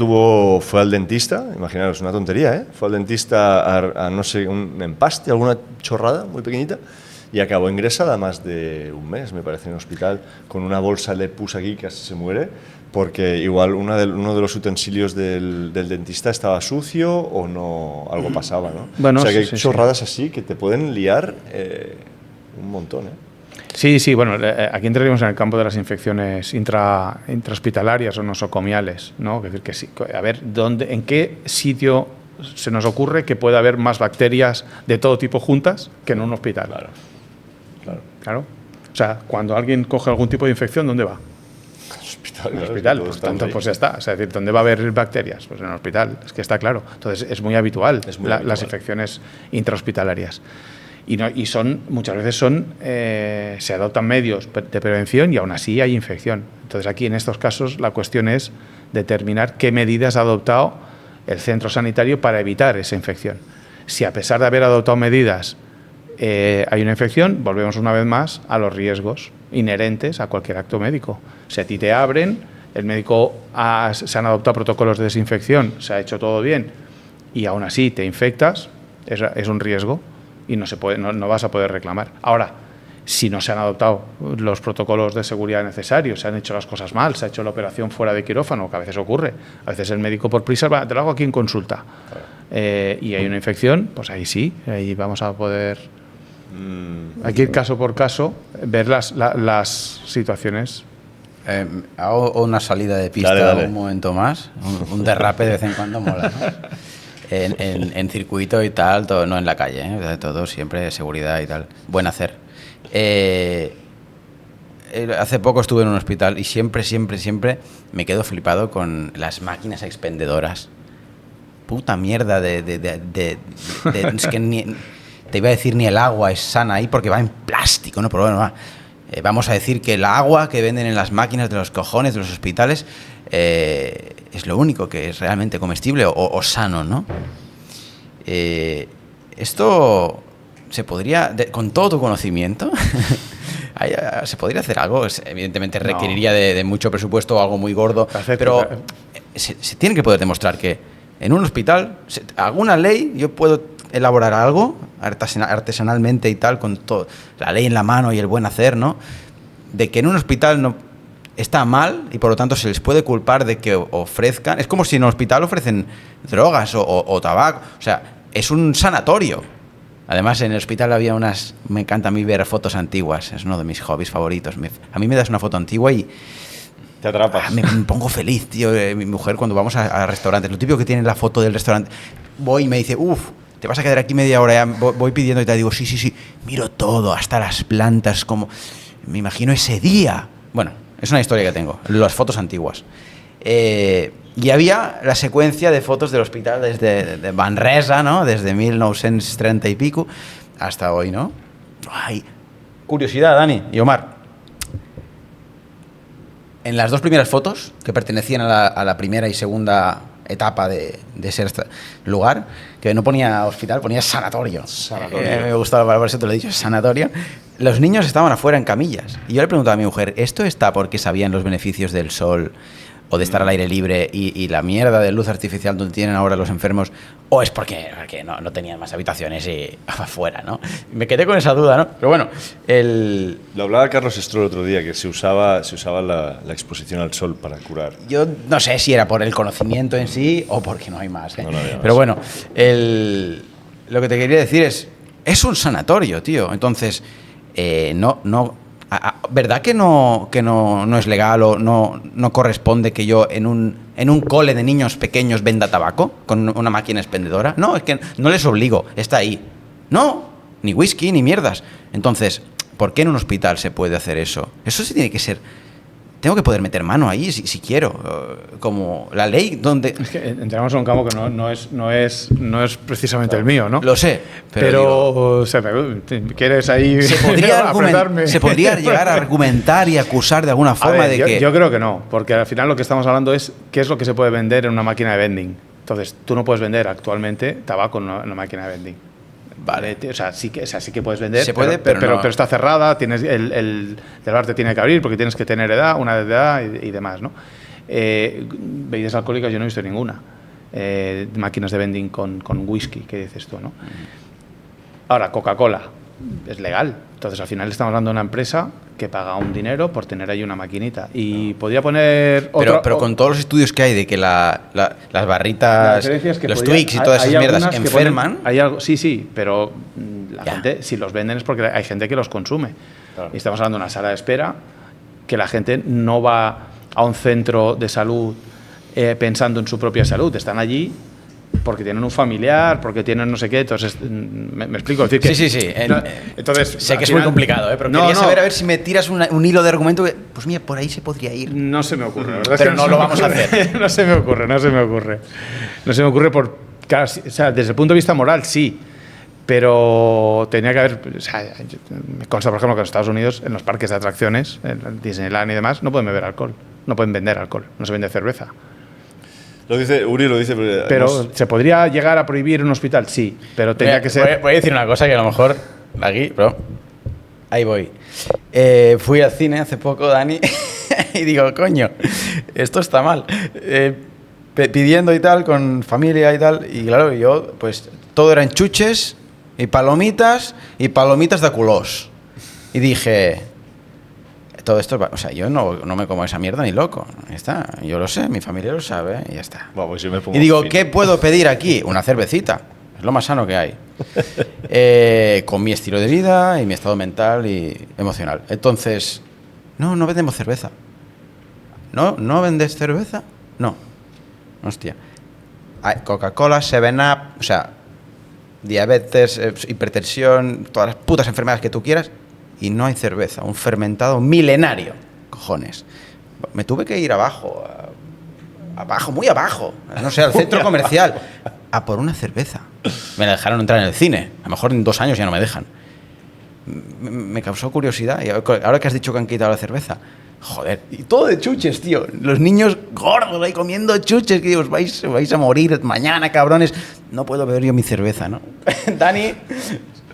fue al dentista, imaginaros, una tontería, fue al dentista a no sé, un empaste, alguna chorrada muy pequeñita, y acabó ingresada más de un mes, me parece, en el hospital, con una bolsa de pus aquí, casi se muere, porque igual uno de los utensilios del dentista estaba sucio o no, algo pasaba, ¿no? Bueno, o sea, que hay chorradas así que te pueden liar un montón, Sí, bueno, aquí entraríamos en el campo de las infecciones intrahospitalarias o nosocomiales, ¿no? Es decir, que sí, a ver, ¿en qué sitio se nos ocurre que pueda haber más bacterias de todo tipo juntas que en un hospital? Claro. O sea, cuando alguien coge algún tipo de infección, ¿dónde va? En el hospital, pues tanto, pues ya está. O sea, es decir, ¿dónde va a haber bacterias? Pues en el hospital, es que está claro. Entonces, es muy habitual las infecciones intrahospitalarias. Y muchas veces se adoptan medios de prevención y aún así hay infección. Entonces, aquí en estos casos la cuestión es determinar qué medidas ha adoptado el centro sanitario para evitar esa infección. Si a pesar de haber adoptado medidas hay una infección, volvemos una vez más a los riesgos inherentes a cualquier acto médico. Si a ti te abren, el médico se han adoptado protocolos de desinfección, se ha hecho todo bien y aún así te infectas, es un riesgo. y no vas a poder reclamar. Ahora, si no se han adoptado los protocolos de seguridad necesarios, se han hecho las cosas mal, se ha hecho la operación fuera de quirófano, que a veces ocurre, a veces el médico por prisa va, te lo hago aquí en consulta, y hay una infección, pues ahí sí, ahí vamos a poder, hay que ir caso por caso, ver las situaciones. Hago una salida de pista dale. un momento más, un derrape de vez en cuando mola, ¿no? En circuito y tal, todo, no en la calle, ¿eh? Todo siempre seguridad y tal, buen hacer. Hace poco estuve en un hospital y siempre me quedo flipado con las máquinas expendedoras. Puta mierda es que te iba a decir ni el agua es sana ahí porque va en plástico, ¿no? Pero bueno, vamos a decir que el agua que venden en las máquinas de los cojones de los hospitales es lo único que es realmente comestible o sano, ¿no? Esto se podría, con todo tu conocimiento, se podría hacer algo. Evidentemente requeriría de mucho presupuesto o algo muy gordo, pero se tiene que poder demostrar que en un hospital, alguna ley, yo puedo elaborar algo artesanalmente y tal, con todo, la ley en la mano y el buen hacer, ¿no? De que en un hospital no está mal y por lo tanto se les puede culpar de que ofrezcan. Es como si en un hospital ofrecen drogas o tabaco. O sea, es un sanatorio. Además, en el hospital había me encanta a mí ver fotos antiguas, es uno de mis hobbies favoritos. A mí me das una foto antigua y te atrapas. Me pongo feliz, tío. Mi mujer, cuando vamos a restaurantes, lo típico que tiene la foto del restaurante, voy y me dice, te vas a quedar aquí media hora, ya voy pidiendo y te digo, sí, miro todo, hasta las plantas, como me imagino ese día. Bueno, es una historia que tengo, las fotos antiguas. Y había la secuencia de fotos del hospital desde de Manresa, ¿no? Desde 1930 y pico hasta hoy, ¿no? Ay, curiosidad, Dani y Omar. En las dos primeras fotos, que pertenecían a la primera y segunda etapa de ese lugar, que no ponía hospital, ponía sanatorio. Me gustaba, por eso te lo he dicho, sanatorio. Los niños estaban afuera en camillas. Y yo le preguntaba a mi mujer, ¿esto está porque sabían los beneficios del sol o de estar al aire libre y la mierda de luz artificial donde tienen ahora los enfermos, o es porque no tenían más habitaciones y afuera, ¿no? Me quedé con esa duda, ¿no? Pero bueno, Lo hablaba Carlos Stroll otro día, que se usaba la exposición al sol para curar. Yo no sé si era por el conocimiento en sí o porque no hay más, ¿eh? No había más. Pero bueno, lo que te quería decir es un sanatorio, tío. Entonces, ¿verdad que no es legal o no corresponde que yo en un cole de niños pequeños venda tabaco con una máquina expendedora? No, es que no les obligo, está ahí. No, ni whisky, ni mierdas. Entonces, ¿por qué en un hospital se puede hacer eso? Eso sí tiene que ser... Tengo que poder meter mano ahí si quiero, como la ley donde... Es que entramos en un campo que no es precisamente el mío, ¿no? Lo sé, pero o sea, ¿quieres ahí se podría llegar a argumentar y acusar de alguna forma que... Yo creo que no, porque al final lo que estamos hablando es qué es lo que se puede vender en una máquina de vending. Entonces, tú no puedes vender actualmente tabaco en una máquina de vending. Vale, o sea, sí que puedes vender, se puede, pero está cerrada, tienes el bar te tiene que abrir porque tienes que tener una edad y demás, ¿no? Bebidas alcohólicas yo no he visto ninguna. Máquinas de vending con whisky, ¿qué dices tú, no? Ahora, Coca-Cola es legal. Entonces, al final estamos hablando de una empresa que paga un dinero por tener ahí una maquinita. Y podría poner... Pero con todos los estudios que hay de que las barritas, los Twix y todas esas mierdas enferman... Hay algo, sí, pero la gente, si los venden es porque hay gente que los consume. Claro. Y estamos hablando de una sala de espera que la gente no va a un centro de salud pensando en su propia salud. Están allí porque tienen un familiar, porque tienen no sé qué, entonces me explico. Es decir que, sí. Entonces, sé que es muy complicado, pero quería saber a ver si me tiras un hilo de argumento que, pues mira, por ahí se podría ir. No se me ocurre, pero es que no lo vamos a hacer. No se me ocurre claro, o sea, desde el punto de vista moral, sí, pero tenía que haber, o sea, me consta, por ejemplo, que en Estados Unidos, en los parques de atracciones, en Disneyland y demás, no pueden beber alcohol, no pueden vender alcohol, no se vende cerveza. Uri lo dice. Pero ¿se podría llegar a prohibir en un hospital? Sí, pero tenía que ser... Voy a decir una cosa que a lo mejor aquí, pero ahí voy. Fui al cine hace poco, Dani, y digo, coño, esto está mal. Pidiendo y tal, con familia y tal, y claro, yo, pues todo eran chuches y palomitas de colors. Y dije, todo esto, o sea, yo no me como esa mierda ni loco. Ya está, yo lo sé, mi familia lo sabe y ya está. Vamos, yo me pongo Y digo, fino. ¿qué puedo pedir aquí? Una cervecita. Es lo más sano que hay. Con mi estilo de vida y mi estado mental y emocional. Entonces, no vendemos cerveza. ¿No vendes cerveza? No. Hostia. Hay Coca-Cola, 7-Up, o sea, diabetes, hipertensión, todas las putas enfermedades que tú quieras, y no hay cerveza. Un fermentado milenario. Cojones. Me tuve que ir abajo, muy abajo, no sé, al centro comercial, a por una cerveza. Me la dejaron entrar en el cine. A lo mejor en 2 años ya no me dejan. Me causó curiosidad. Y ahora que has dicho que han quitado la cerveza, joder, y todo de chuches, tío. Los niños gordos ahí comiendo chuches, que digo, os vais a morir mañana, cabrones. No puedo beber yo mi cerveza, ¿no? Dani,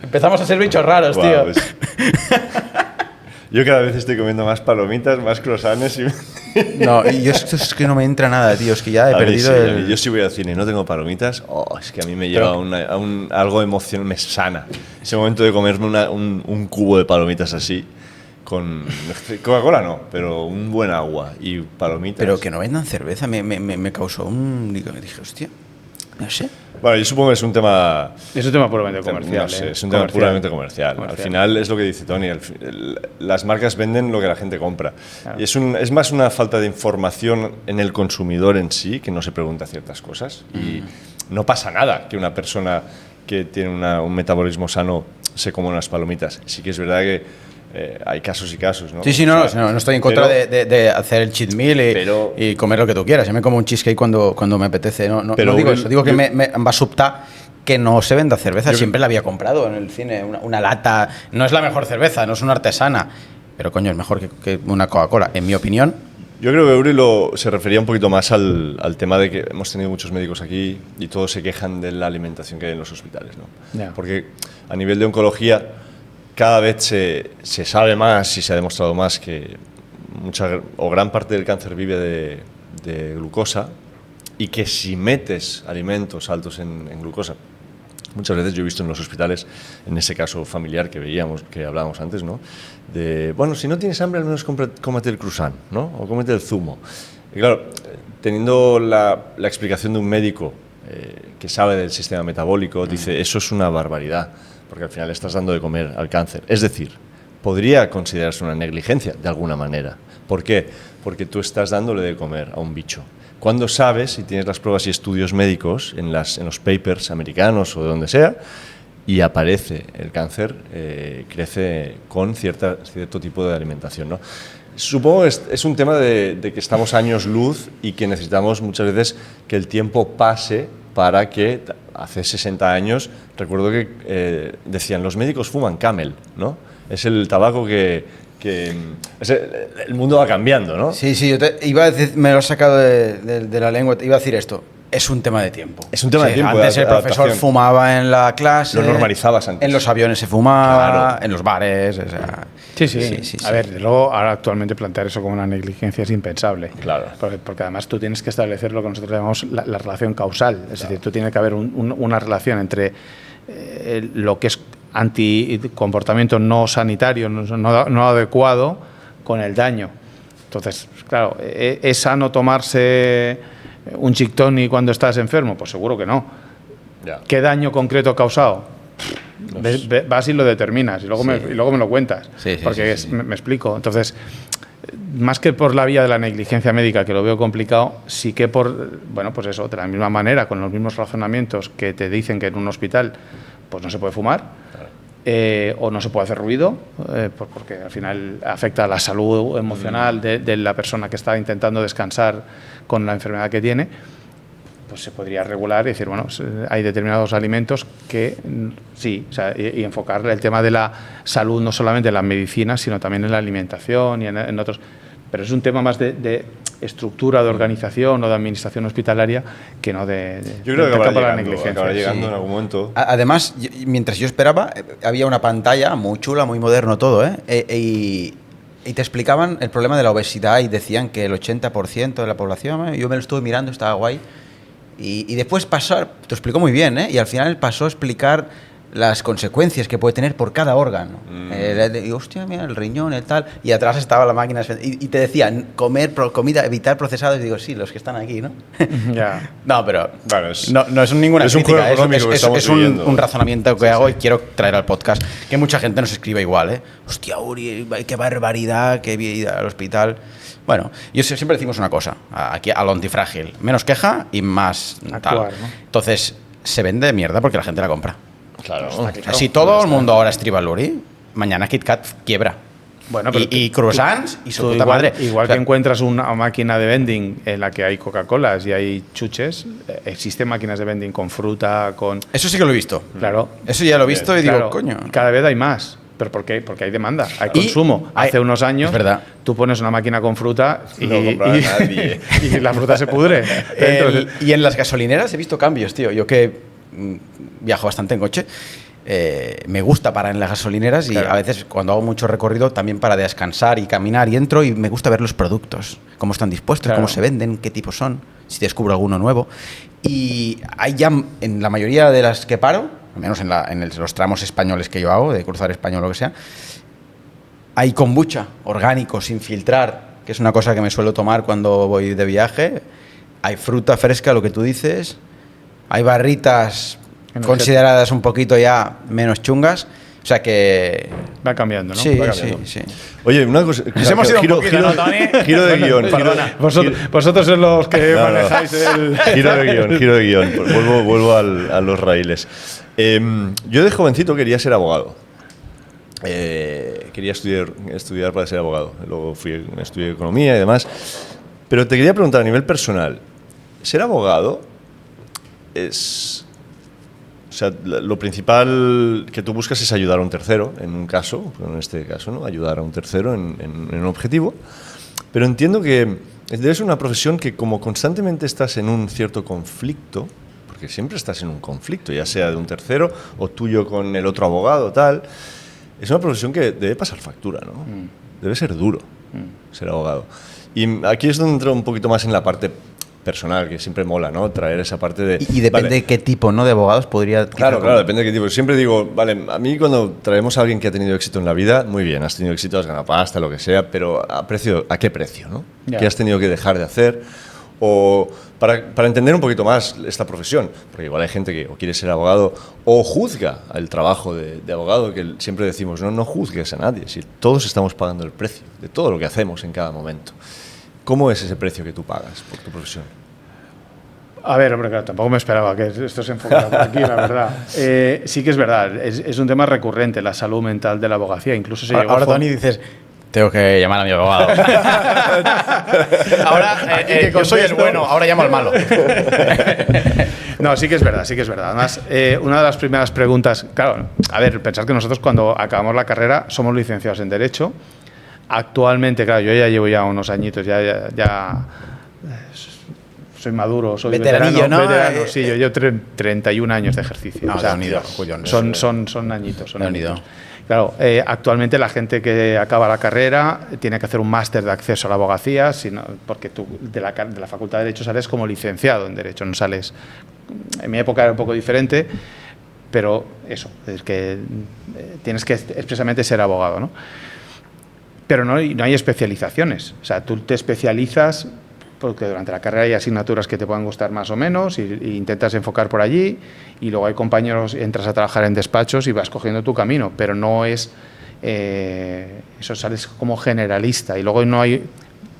empezamos a ser bichos raros, Guau, tío. pues, yo cada vez estoy comiendo más palomitas, más croissants y... No, y yo esto es que no me entra nada, tío. Es que ya he A mí perdido sí, el... a mí, yo si voy al cine y no tengo palomitas, es que a mí me lleva algo emocional, me sana. Ese momento de comerme un cubo de palomitas así, con Coca-Cola no, pero un buen agua y palomitas. Pero que no vendan cerveza me causó un... Dije, hostia, no sé. Bueno, yo supongo que es un tema... Es un tema puramente comercial. No sé, es un tema puramente comercial. Al final es lo que dice Tony, las marcas venden lo que la gente compra. Claro. Y es más una falta de información en el consumidor en sí, que no se pregunta ciertas cosas. Y no pasa nada que una persona que tiene un metabolismo sano se coma unas palomitas. Sí que es verdad que hay casos y casos, ¿no? Sí, O sea, no estoy en contra de hacer el cheat meal y comer lo que tú quieras. Yo me como un cheesecake cuando me apetece. No digo eso, digo que me va a subtar que no se venda cerveza. Siempre la había comprado en el cine, una lata. No es la mejor cerveza, no es una artesana, pero coño, es mejor que una Coca-Cola, en mi opinión. Yo creo que Euri se refería un poquito más al tema de que hemos tenido muchos médicos aquí y todos se quejan de la alimentación que hay en los hospitales, ¿no? Ya. Porque a nivel de oncología cada vez se sabe más y se ha demostrado más que gran parte del cáncer vive de glucosa, y que si metes alimentos altos en glucosa, muchas veces yo he visto en los hospitales, en ese caso familiar que hablábamos antes, ¿no? De, bueno, si no tienes hambre, al menos cómete el croissant, ¿no? O cómete el zumo. Y claro, teniendo la explicación de un médico que sabe del sistema metabólico, dice, eso es una barbaridad, porque al final le estás dando de comer al cáncer. Es decir, podría considerarse una negligencia de alguna manera. ¿Por qué? Porque tú estás dándole de comer a un bicho. Cuando sabes y tienes las pruebas y estudios médicos en los papers americanos o de donde sea, y aparece el cáncer, crece con cierto tipo de alimentación, ¿no? Supongo que es un tema de que estamos años luz y que necesitamos muchas veces que el tiempo pase para que, hace 60 años, recuerdo que decían, los médicos fuman Camel, ¿no? Es el tabaco que el mundo va cambiando, ¿no? Sí, yo iba a decir, me lo he sacado de la lengua, iba a decir esto. Es un tema de tiempo. Es un tema de tiempo. Antes el profesor fumaba en la clase. Lo normalizabas antes. En los aviones se fumaba, Claro. En los bares. O sea, Sí. A ver, luego ahora actualmente plantear eso como una negligencia es impensable. Claro. Porque además tú tienes que establecer lo que nosotros llamamos la relación causal. Es decir, tú tienes que haber una relación entre lo que es anticomportamiento no sanitario, no adecuado, con el daño. Entonces, claro, ¿es sano tomarse un Chick Tony cuando estás enfermo? Pues seguro que no. Ya. ¿Qué daño concreto ha causado? Vas y lo determinas y luego me lo cuentas. Porque me explico. Entonces, más que por la vía de la negligencia médica, que lo veo complicado, sí que pues eso, de la misma manera, con los mismos razonamientos que te dicen que en un hospital pues no se puede fumar, o no se puede hacer ruido, porque al final afecta a la salud emocional de la persona que está intentando descansar con la enfermedad que tiene, pues se podría regular y decir, bueno, hay determinados alimentos que sí, o sea, y enfocar el tema de la salud no solamente en la medicina, sino también en la alimentación y en otros. Pero es un tema más de estructura, de organización o de administración hospitalaria que no de yo creo que acabará llegando en algún momento. Además, mientras yo esperaba, había una pantalla muy chula, muy moderno todo, y te explicaban el problema de la obesidad y decían que el 80% de la población, yo me lo estuve mirando, estaba guay. Y después pasó, te explicó muy bien, y al final pasó a explicar las consecuencias que puede tener por cada órgano. Digo, hostia, mira, el riñón, el tal. Y atrás estaba la máquina y te decían, comida, evitar procesados. Y digo, sí, los que están aquí, ¿no? Ya. No, pero Bueno, no es ninguna es un crítica. juego económico que estamos viviendo. Un razonamiento que hago y quiero traer al podcast. Que mucha gente nos escribe igual, ¿eh? Hostia, Uri, qué barbaridad, qué vida al hospital. Bueno, siempre decimos una cosa, aquí a lo antifrágil. Menos queja y más Actuar, tal. ¿no? Entonces, se vende mierda porque la gente la compra. Claro. Si todo el mundo ahora es Tribal Uri, mañana KitKat quiebra. Bueno, pero y croissants y su tú puta madre. Igual O sea, que encuentras una máquina de vending en la que hay Coca-Colas y hay chuches, existen máquinas de vending con fruta, con... eso sí que lo he visto. Claro. Eso ya lo he visto y digo, Claro, coño. cada vez hay más. ¿Pero por qué? Porque hay demanda, hay Y consumo. hay- Hace unos años es verdad. tú pones una máquina con fruta y, No compraba nadie. y la fruta se pudre. Entonces, Y en las gasolineras he visto cambios, tío. Yo que viajo bastante en coche, me gusta parar en las gasolineras y Claro. a veces cuando hago mucho recorrido también para descansar y caminar y entro y me gusta ver los productos, cómo están dispuestos, Claro. cómo se venden, qué tipos son, si descubro alguno nuevo. Y hay ya en la mayoría de las que paro, al menos en los tramos españoles que yo hago, de cruzar español o lo que sea, hay kombucha orgánico, sin filtrar, que es una cosa que me suelo tomar cuando voy de viaje. Hay fruta fresca, lo que tú dices. Hay barritas consideradas un poquito ya menos chungas. O sea que... va cambiando, ¿no? Sí, Va sí, cambiando. sí. Oye, una cosa. Nos hemos ido un poquito, ¿no, Tony? Giro de guión. Perdona. Vosotros sois los que No, no. manejáis el... Giro de guión. Vuelvo a los raíles. Yo de jovencito quería ser abogado. Quería estudiar para ser abogado. Luego estudié economía y demás. Pero te quería preguntar a nivel personal, ¿ser abogado es... O sea, lo principal que tú buscas es ayudar a un tercero, en un caso, en este caso, ¿no? Ayudar a un tercero en un objetivo. Pero entiendo que debe ser una profesión que como constantemente estás en un cierto conflicto, porque siempre estás en un conflicto, ya sea de un tercero o tuyo con el otro abogado, tal, es una profesión que debe pasar factura, ¿no? Debe ser duro ser abogado. Y aquí es donde entro un poquito más en la parte personal, que siempre mola, ¿no? Traer esa parte de... Y depende vale, de qué tipo, ¿no? De abogados podría... Claro, depende de qué tipo. Siempre digo, vale, a mí cuando traemos a alguien que ha tenido éxito en la vida, muy bien, has tenido éxito, has ganado pasta, lo que sea, pero ¿a qué precio, no? Ya. ¿Qué has tenido que dejar de hacer? O para entender un poquito más esta profesión, porque igual hay gente que o quiere ser abogado o juzga el trabajo de abogado, que siempre decimos, no juzgues a nadie, si todos estamos pagando el precio de todo lo que hacemos en cada momento. ¿Cómo es ese precio que tú pagas por tu profesión? A ver, hombre, claro, tampoco me esperaba que esto se enfocara por aquí, la verdad. Sí que es verdad, es un tema recurrente, la salud mental de la abogacía. Incluso se llegó Ahora, a Tony, dices... Tengo que llamar a mi abogado. Ahora, yo soy el bueno, ahora llamo al malo. No, sí que es verdad, sí que es verdad. Además, una de las primeras preguntas, claro, a ver, pensar que nosotros cuando acabamos la carrera somos licenciados en Derecho. Actualmente, claro, yo ya llevo ya unos añitos, ya soy maduro, soy Veteranillo, ¿no? veterano, sí, yo llevo 31 años de ejercicio. No, O sea, de unido, Julián, son añitos. de unido. Claro, actualmente la gente que acaba la carrera tiene que hacer un máster de acceso a la abogacía, porque tú de la Facultad de Derecho sales como licenciado en Derecho, no sales... En mi época era un poco diferente, pero eso, es que tienes que expresamente ser abogado, ¿no? Pero no hay especializaciones. O sea, tú te especializas porque durante la carrera hay asignaturas que te puedan gustar más o menos y intentas enfocar por allí, y luego hay compañeros, entras a trabajar en despachos y vas cogiendo tu camino, pero no es... eso, sales como generalista y luego no hay...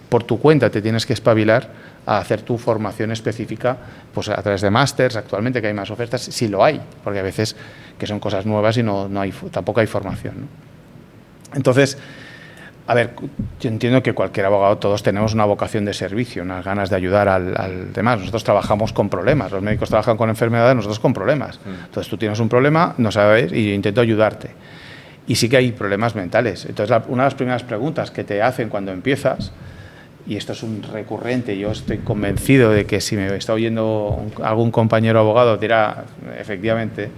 Por tu cuenta te tienes que espabilar a hacer tu formación específica, pues a través de másters, actualmente que hay más ofertas, sí lo hay, porque a veces que son cosas nuevas y tampoco hay formación, ¿no? Entonces, a ver, yo entiendo que cualquier abogado, todos tenemos una vocación de servicio, unas ganas de ayudar al demás. Nosotros trabajamos con problemas, los médicos trabajan con enfermedades, nosotros con problemas. Entonces tú tienes un problema, no sabes, y yo intento ayudarte. Y sí que hay problemas mentales. Entonces una de las primeras preguntas que te hacen cuando empiezas, y esto es un recurrente, yo estoy convencido de que si me está oyendo algún compañero abogado dirá, efectivamente,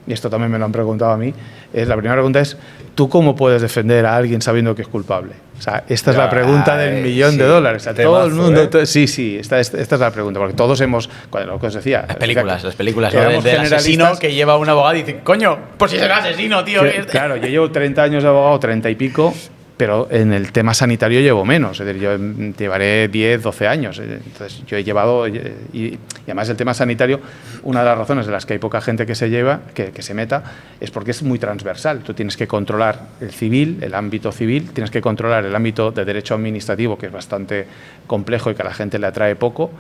y esto también me lo han preguntado a mí, la primera pregunta es, ¿tú cómo puedes defender a alguien sabiendo que es culpable? O sea, esta es la pregunta del millón de dólares. O sea, todo el mundo. Sí, esta es la pregunta. Porque todos hemos. Lo que os decía. Las películas del asesino que lleva a un abogado y dice, coño, pues si es el asesino, tío. Claro, yo llevo 30 años de abogado, 30 y pico. Pero en el tema sanitario llevo menos, es decir, yo llevaré 10, 12 años. Entonces, yo he llevado, y además el tema sanitario, una de las razones de las que hay poca gente que se lleva, que se meta, es porque es muy transversal. Tú tienes que controlar el civil, el ámbito civil, tienes que controlar el ámbito de derecho administrativo, que es bastante complejo y que a la gente le atrae poco,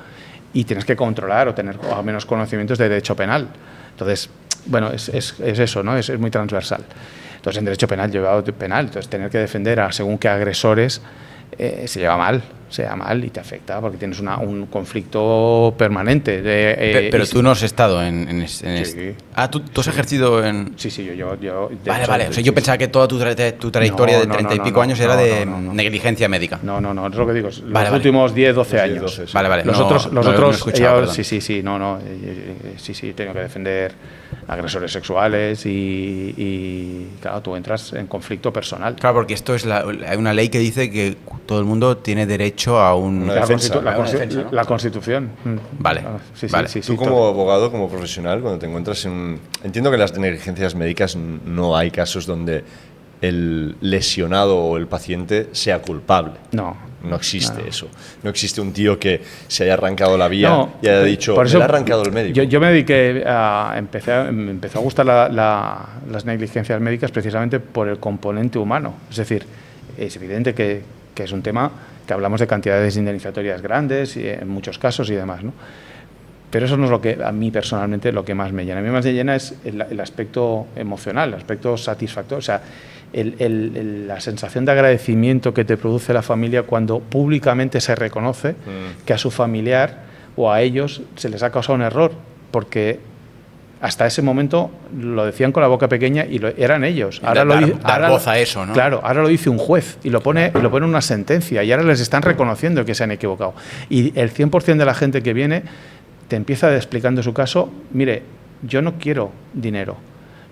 y tienes que controlar o tener al menos conocimientos de derecho penal. Entonces, bueno, es eso, ¿no? Es muy transversal. Entonces, en derecho penal, yo he llevado penal. Entonces, tener que defender a según qué agresores se lleva mal y te afecta porque tienes un conflicto permanente. Pero tú no has estado en sí. ¿Tú has ejercido en...? Sí, yo Vale. O sea, yo pensaba que toda tu trayectoria de 30 y pico años era de negligencia médica. No, es lo que digo. Los últimos 10, 12 años. 12, sí. Vale. Los otros, sí, tengo que defender agresores sexuales y claro, tú entras en conflicto personal. Claro, porque esto es hay una ley que dice que todo el mundo tiene derecho a una defensa. La Constitución. Vale. Sí, tú como abogado, como profesional, cuando te encuentras Entiendo que en las negligencias médicas no hay casos donde el lesionado o el paciente sea culpable. No existe eso. No existe un tío que se haya arrancado la vía y haya dicho, me la ha arrancado el médico. Yo me dediqué me empezó a gustar las negligencias médicas precisamente por el componente humano. Es decir, es evidente que es un tema que hablamos de cantidades indemnizatorias grandes y en muchos casos y demás, ¿no? Pero eso no es lo que a mí personalmente lo que más me llena. A mí más me llena es el aspecto emocional, el aspecto satisfactorio. O sea, la sensación de agradecimiento que te produce la familia cuando públicamente se reconoce que a su familiar o a ellos se les ha causado un error, porque hasta ese momento lo decían con la boca pequeña y eran ellos. Ahora dar voz a eso, ¿no? Claro, ahora lo dice un juez y lo pone en una sentencia y ahora les están reconociendo que se han equivocado. Y el 100% de la gente que viene te empieza explicando su caso, mire, yo no quiero dinero,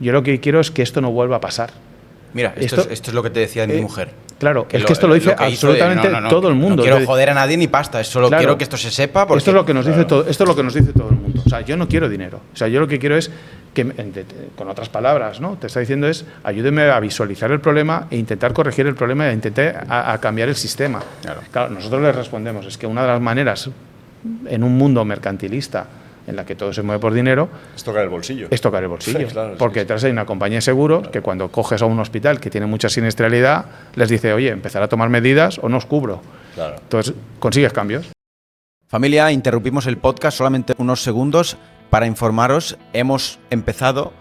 yo lo que quiero es que esto no vuelva a pasar. Mira, esto es lo que te decía mi mujer. Claro, es que esto lo dice absolutamente todo el mundo. No quiero joder a nadie ni pasta, solo quiero que esto se sepa. Porque, esto es lo que nos dice todo el mundo. O sea, yo no quiero dinero. O sea, yo lo que quiero es que, con otras palabras, ¿no? Te está diciendo es, ayúdeme a visualizar el problema e intentar corregir el problema e intentar a cambiar el sistema. Claro, nosotros les respondemos, es que una de las maneras en un mundo mercantilista en la que todo se mueve por dinero, es tocar el bolsillo. Claro, porque detrás hay una compañía de seguros que cuando coges a un hospital que tiene mucha siniestralidad, les dice, oye, empezar a tomar medidas o no os cubro. Claro. Entonces, consigues cambios. Familia, interrumpimos el podcast solamente unos segundos para informaros. Hemos empezado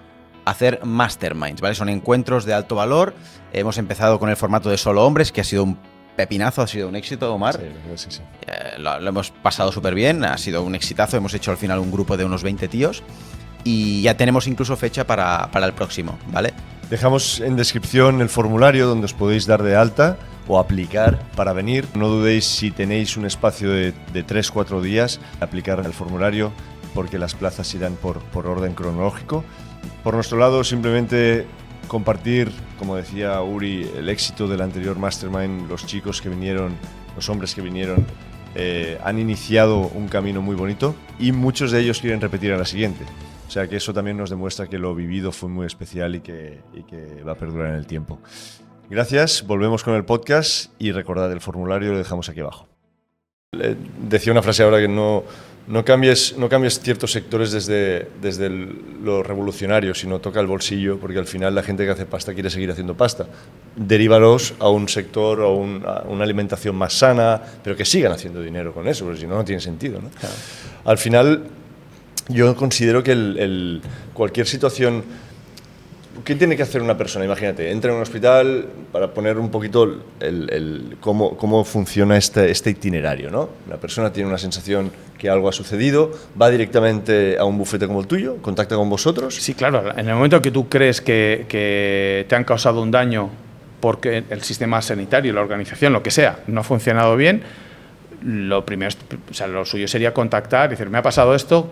a hacer masterminds, ¿vale? Son encuentros de alto valor. Hemos empezado con el formato de solo hombres, que ha sido un pepinazo, ha sido un éxito, Omar. Sí. Lo hemos pasado súper bien, ha sido un exitazo. Hemos hecho al final un grupo de unos 20 tíos y ya tenemos incluso fecha para el próximo, ¿vale? Dejamos en descripción el formulario donde os podéis dar de alta o aplicar para venir. No dudéis, si tenéis un espacio de 3-4 días, aplicar el formulario porque las plazas irán por orden cronológico. Por nuestro lado, simplemente compartir, como decía Uri, el éxito del anterior Mastermind. Los chicos que vinieron, los hombres que vinieron, han iniciado un camino muy bonito y muchos de ellos quieren repetir a la siguiente. O sea que eso también nos demuestra que lo vivido fue muy especial y que va a perdurar en el tiempo. Gracias, volvemos con el podcast y recordad, el formulario lo dejamos aquí abajo. Decía una frase ahora que no cambies ciertos sectores desde lo revolucionario, sino toca el bolsillo, porque al final la gente que hace pasta quiere seguir haciendo pasta. Derívalos a un sector o a una alimentación más sana, pero que sigan haciendo dinero con eso, porque si no tiene sentido, ¿no? Claro. Al final, yo considero que cualquier situación... ¿Qué tiene que hacer una persona? Imagínate, entra en un hospital, para poner un poquito cómo funciona este itinerario, ¿no? Una persona tiene una sensación que algo ha sucedido, va directamente a un bufete como el tuyo, contacta con vosotros. Sí, claro. En el momento que tú crees que te han causado un daño porque el sistema sanitario, la organización, lo que sea, no ha funcionado bien, lo primero, lo suyo sería contactar y decir, me ha pasado esto,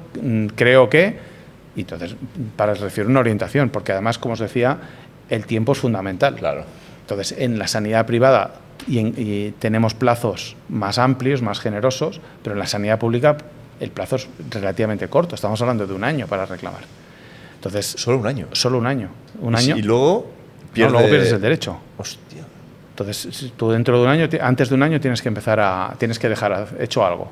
creo que... Y entonces, para recibir una orientación, porque además, como os decía, el tiempo es fundamental. Claro. Entonces, en la sanidad privada, y tenemos plazos más amplios, más generosos, pero en la sanidad pública el plazo es relativamente corto. Estamos hablando de 1 año para reclamar. Entonces, ¿Solo 1 año? Solo 1 año. ¿Un año? Y luego luego pierdes el derecho. Hostia. Entonces, si tú dentro de 1 año, antes de 1 año tienes que dejar hecho algo.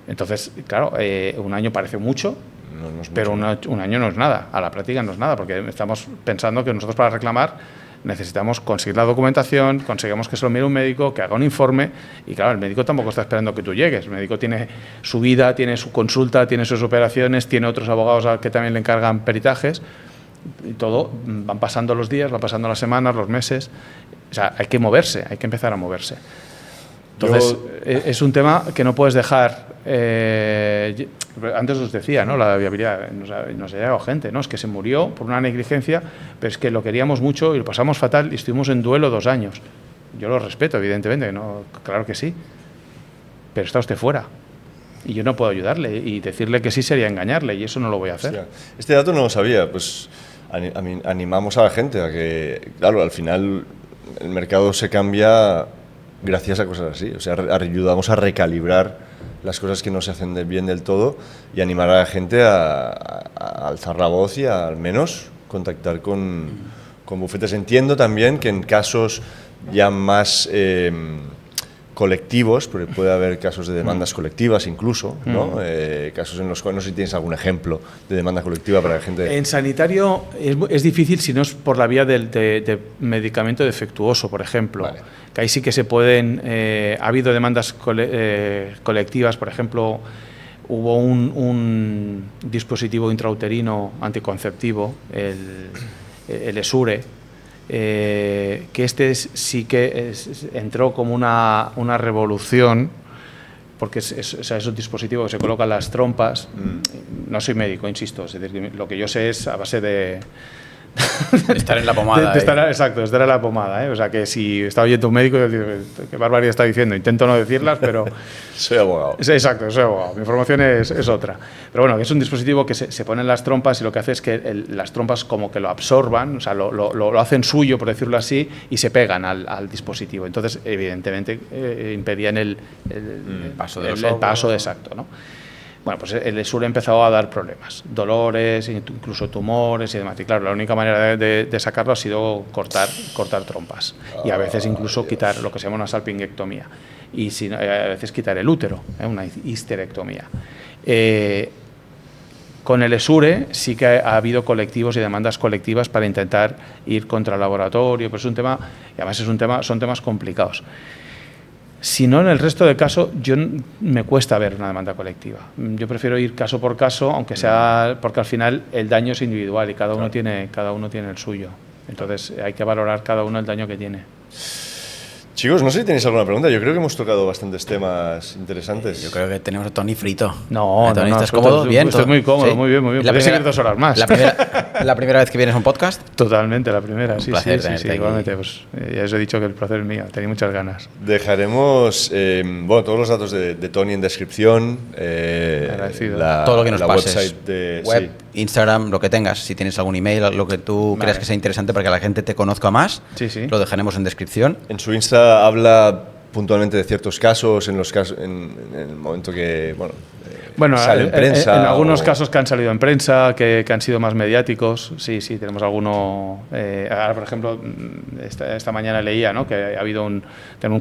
Entonces, claro, 1 año parece mucho, No es pero mucho. 1 año no es nada. A la práctica no es nada, porque estamos pensando que nosotros para reclamar necesitamos conseguir la documentación, conseguimos que se lo mire un médico, que haga un informe, y claro, el médico tampoco está esperando que tú llegues. El médico tiene su vida, tiene su consulta, tiene sus operaciones, tiene otros abogados que también le encargan peritajes, y todo, van pasando los días, van pasando las semanas, los meses. O sea, hay que moverse, hay que empezar a moverse. Entonces, es un tema que no puedes dejar. Antes os decía, ¿no? La viabilidad. Nos ha llegado gente, ¿no? Es que se murió por una negligencia, pero es que lo queríamos mucho y lo pasamos fatal y estuvimos en duelo 2 años. Yo lo respeto, evidentemente, ¿no? Claro que sí. Pero está usted fuera. Y yo no puedo ayudarle. Y decirle que sí sería engañarle, y eso no lo voy a hacer. Hostia, este dato no lo sabía. Pues animamos a la gente a que, claro, al final el mercado se cambia gracias a cosas así. O sea, ayudamos a recalibrar las cosas que no se hacen bien del todo y animar a la gente a alzar la voz y a, al menos contactar con bufetes. Entiendo también que en casos ya más colectivos, porque puede haber casos de demandas colectivas incluso, ¿no? Casos en los cuales, no sé si tienes algún ejemplo de demanda colectiva para la gente. En sanitario es difícil si no es por la vía de medicamento defectuoso, por ejemplo. Vale. Que ahí sí que se pueden... ha habido demandas colectivas, por ejemplo, hubo un dispositivo intrauterino anticonceptivo, el Esure, que sí que entró como una revolución, porque es un dispositivo que se coloca en las trompas. No soy médico, insisto, es decir, lo que yo sé es a base de estar en la pomada. Exacto, estar en la pomada. O sea, que si está oyendo un médico, qué barbaridad está diciendo. Intento no decirlas, pero... Soy abogado. Exacto, soy abogado. Mi formación es otra. Pero bueno, es un dispositivo que se pone en las trompas y lo que hace es que las trompas como que lo absorban, o sea, lo hacen suyo, por decirlo así, y se pegan al dispositivo. Entonces, evidentemente, impedían el paso exacto, ¿no? Bueno, pues el Esure empezó a dar problemas, dolores, incluso tumores y demás. Y claro, la única manera de sacarlo ha sido cortar trompas y a veces incluso quitar lo que se llama una salpingectomía y a veces quitar el útero, una histerectomía. Con el Esure sí que ha habido colectivos y demandas colectivas para intentar ir contra el laboratorio, pero es un tema, y además son temas complicados. Si no, en el resto de casos, me cuesta ver una demanda colectiva. Yo prefiero ir caso por caso, aunque sea, porque al final el daño es individual y cada uno tiene el suyo. Entonces hay que valorar cada uno el daño que tiene. Chicos, no sé si tenéis alguna pregunta. Yo creo que hemos tocado bastantes temas interesantes. Yo creo que tenemos a Tony frito. No, Tony, no, ¿estás cómodo? Bien. Estoy muy cómodo, ¿sí? muy bien. Podría seguir 2 horas más. ¿La primera vez que vienes a un podcast? Totalmente, la primera, sí, placer sí, igualmente. Pues, ya os he dicho que el placer es mío, tenía muchas ganas. Dejaremos todos los datos de Tony en descripción. Todo lo que nos pases. Website de web, Instagram, lo que tengas. Si tienes algún email, lo que tú creas que sea interesante para que la gente te conozca más, lo dejaremos en descripción. En su Insta habla puntualmente de ciertos casos, en el momento que sale en prensa. En algunos casos que han salido en prensa, que han sido más mediáticos, sí, tenemos alguno. Ahora, por ejemplo, esta mañana leía, ¿no?, que ha habido un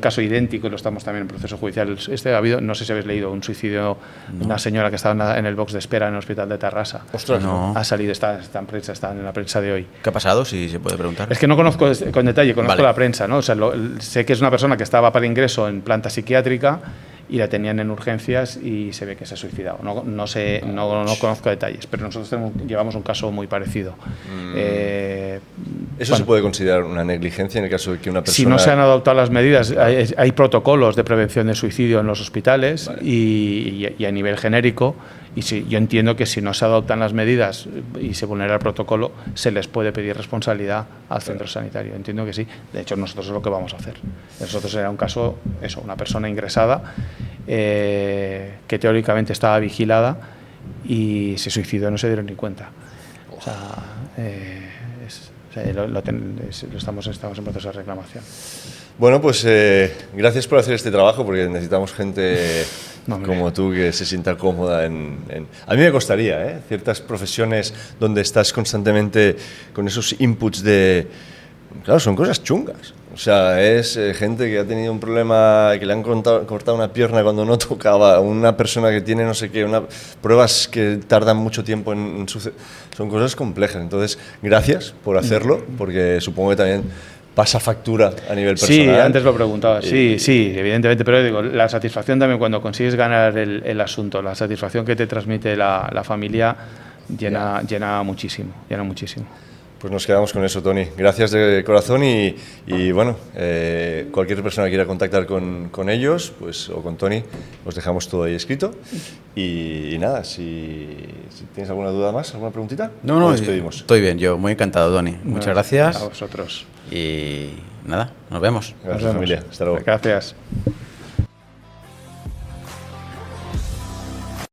caso idéntico y lo estamos también en proceso judicial. Ha habido, no sé si habéis leído, un suicidio de una señora que estaba en el box de espera en el hospital de Tarrasa. Ostras, no. Ha salido, está en la prensa de hoy. ¿Qué ha pasado, si se puede preguntar? Es que no conozco con detalle, conozco Vale. la prensa, ¿no? O sea, sé que es una persona que estaba para ingreso en planta psiquiátrica y la tenían en urgencias y se ve que se ha suicidado. No conozco detalles, pero nosotros llevamos un caso muy parecido. ¿Eso se puede considerar una negligencia en el caso de que una persona... Si no se han adoptado las medidas, hay protocolos de prevención de suicidio en los hospitales, vale, y a nivel genérico, y yo entiendo que si no se adoptan las medidas y se vulnera el protocolo, se les puede pedir responsabilidad al centro sanitario. Entiendo que sí. De hecho, nosotros es lo que vamos a hacer. Nosotros era un caso, una persona ingresada que teóricamente estaba vigilada y se suicidó y no se dieron ni cuenta. O sea, lo estamos en proceso de reclamación. Bueno, pues gracias por hacer este trabajo, porque necesitamos gente como tú que se sienta cómoda A mí me costaría, ciertas profesiones donde estás constantemente con esos inputs Claro, son cosas chungas. O sea, es gente que ha tenido un problema, que le han cortado una pierna cuando no tocaba, una persona que tiene no sé qué, pruebas que tardan mucho tiempo en suceder. Son cosas complejas. Entonces, gracias por hacerlo, porque supongo que también pasa factura a nivel personal. Sí, antes lo preguntaba. Sí, evidentemente. Pero digo, la satisfacción también cuando consigues ganar el asunto, la satisfacción que te transmite la familia llena muchísimo. Pues nos quedamos con eso, Tony. Gracias de corazón y bueno, cualquier persona que quiera contactar con ellos pues, o con Tony, os dejamos todo ahí escrito. Y nada, si tienes alguna duda más, alguna preguntita, no, nos despedimos. Estoy bien, yo muy encantado, Tony. Muchas gracias. A vosotros. Y nada, nos vemos. Gracias, familia. Hasta luego. Gracias.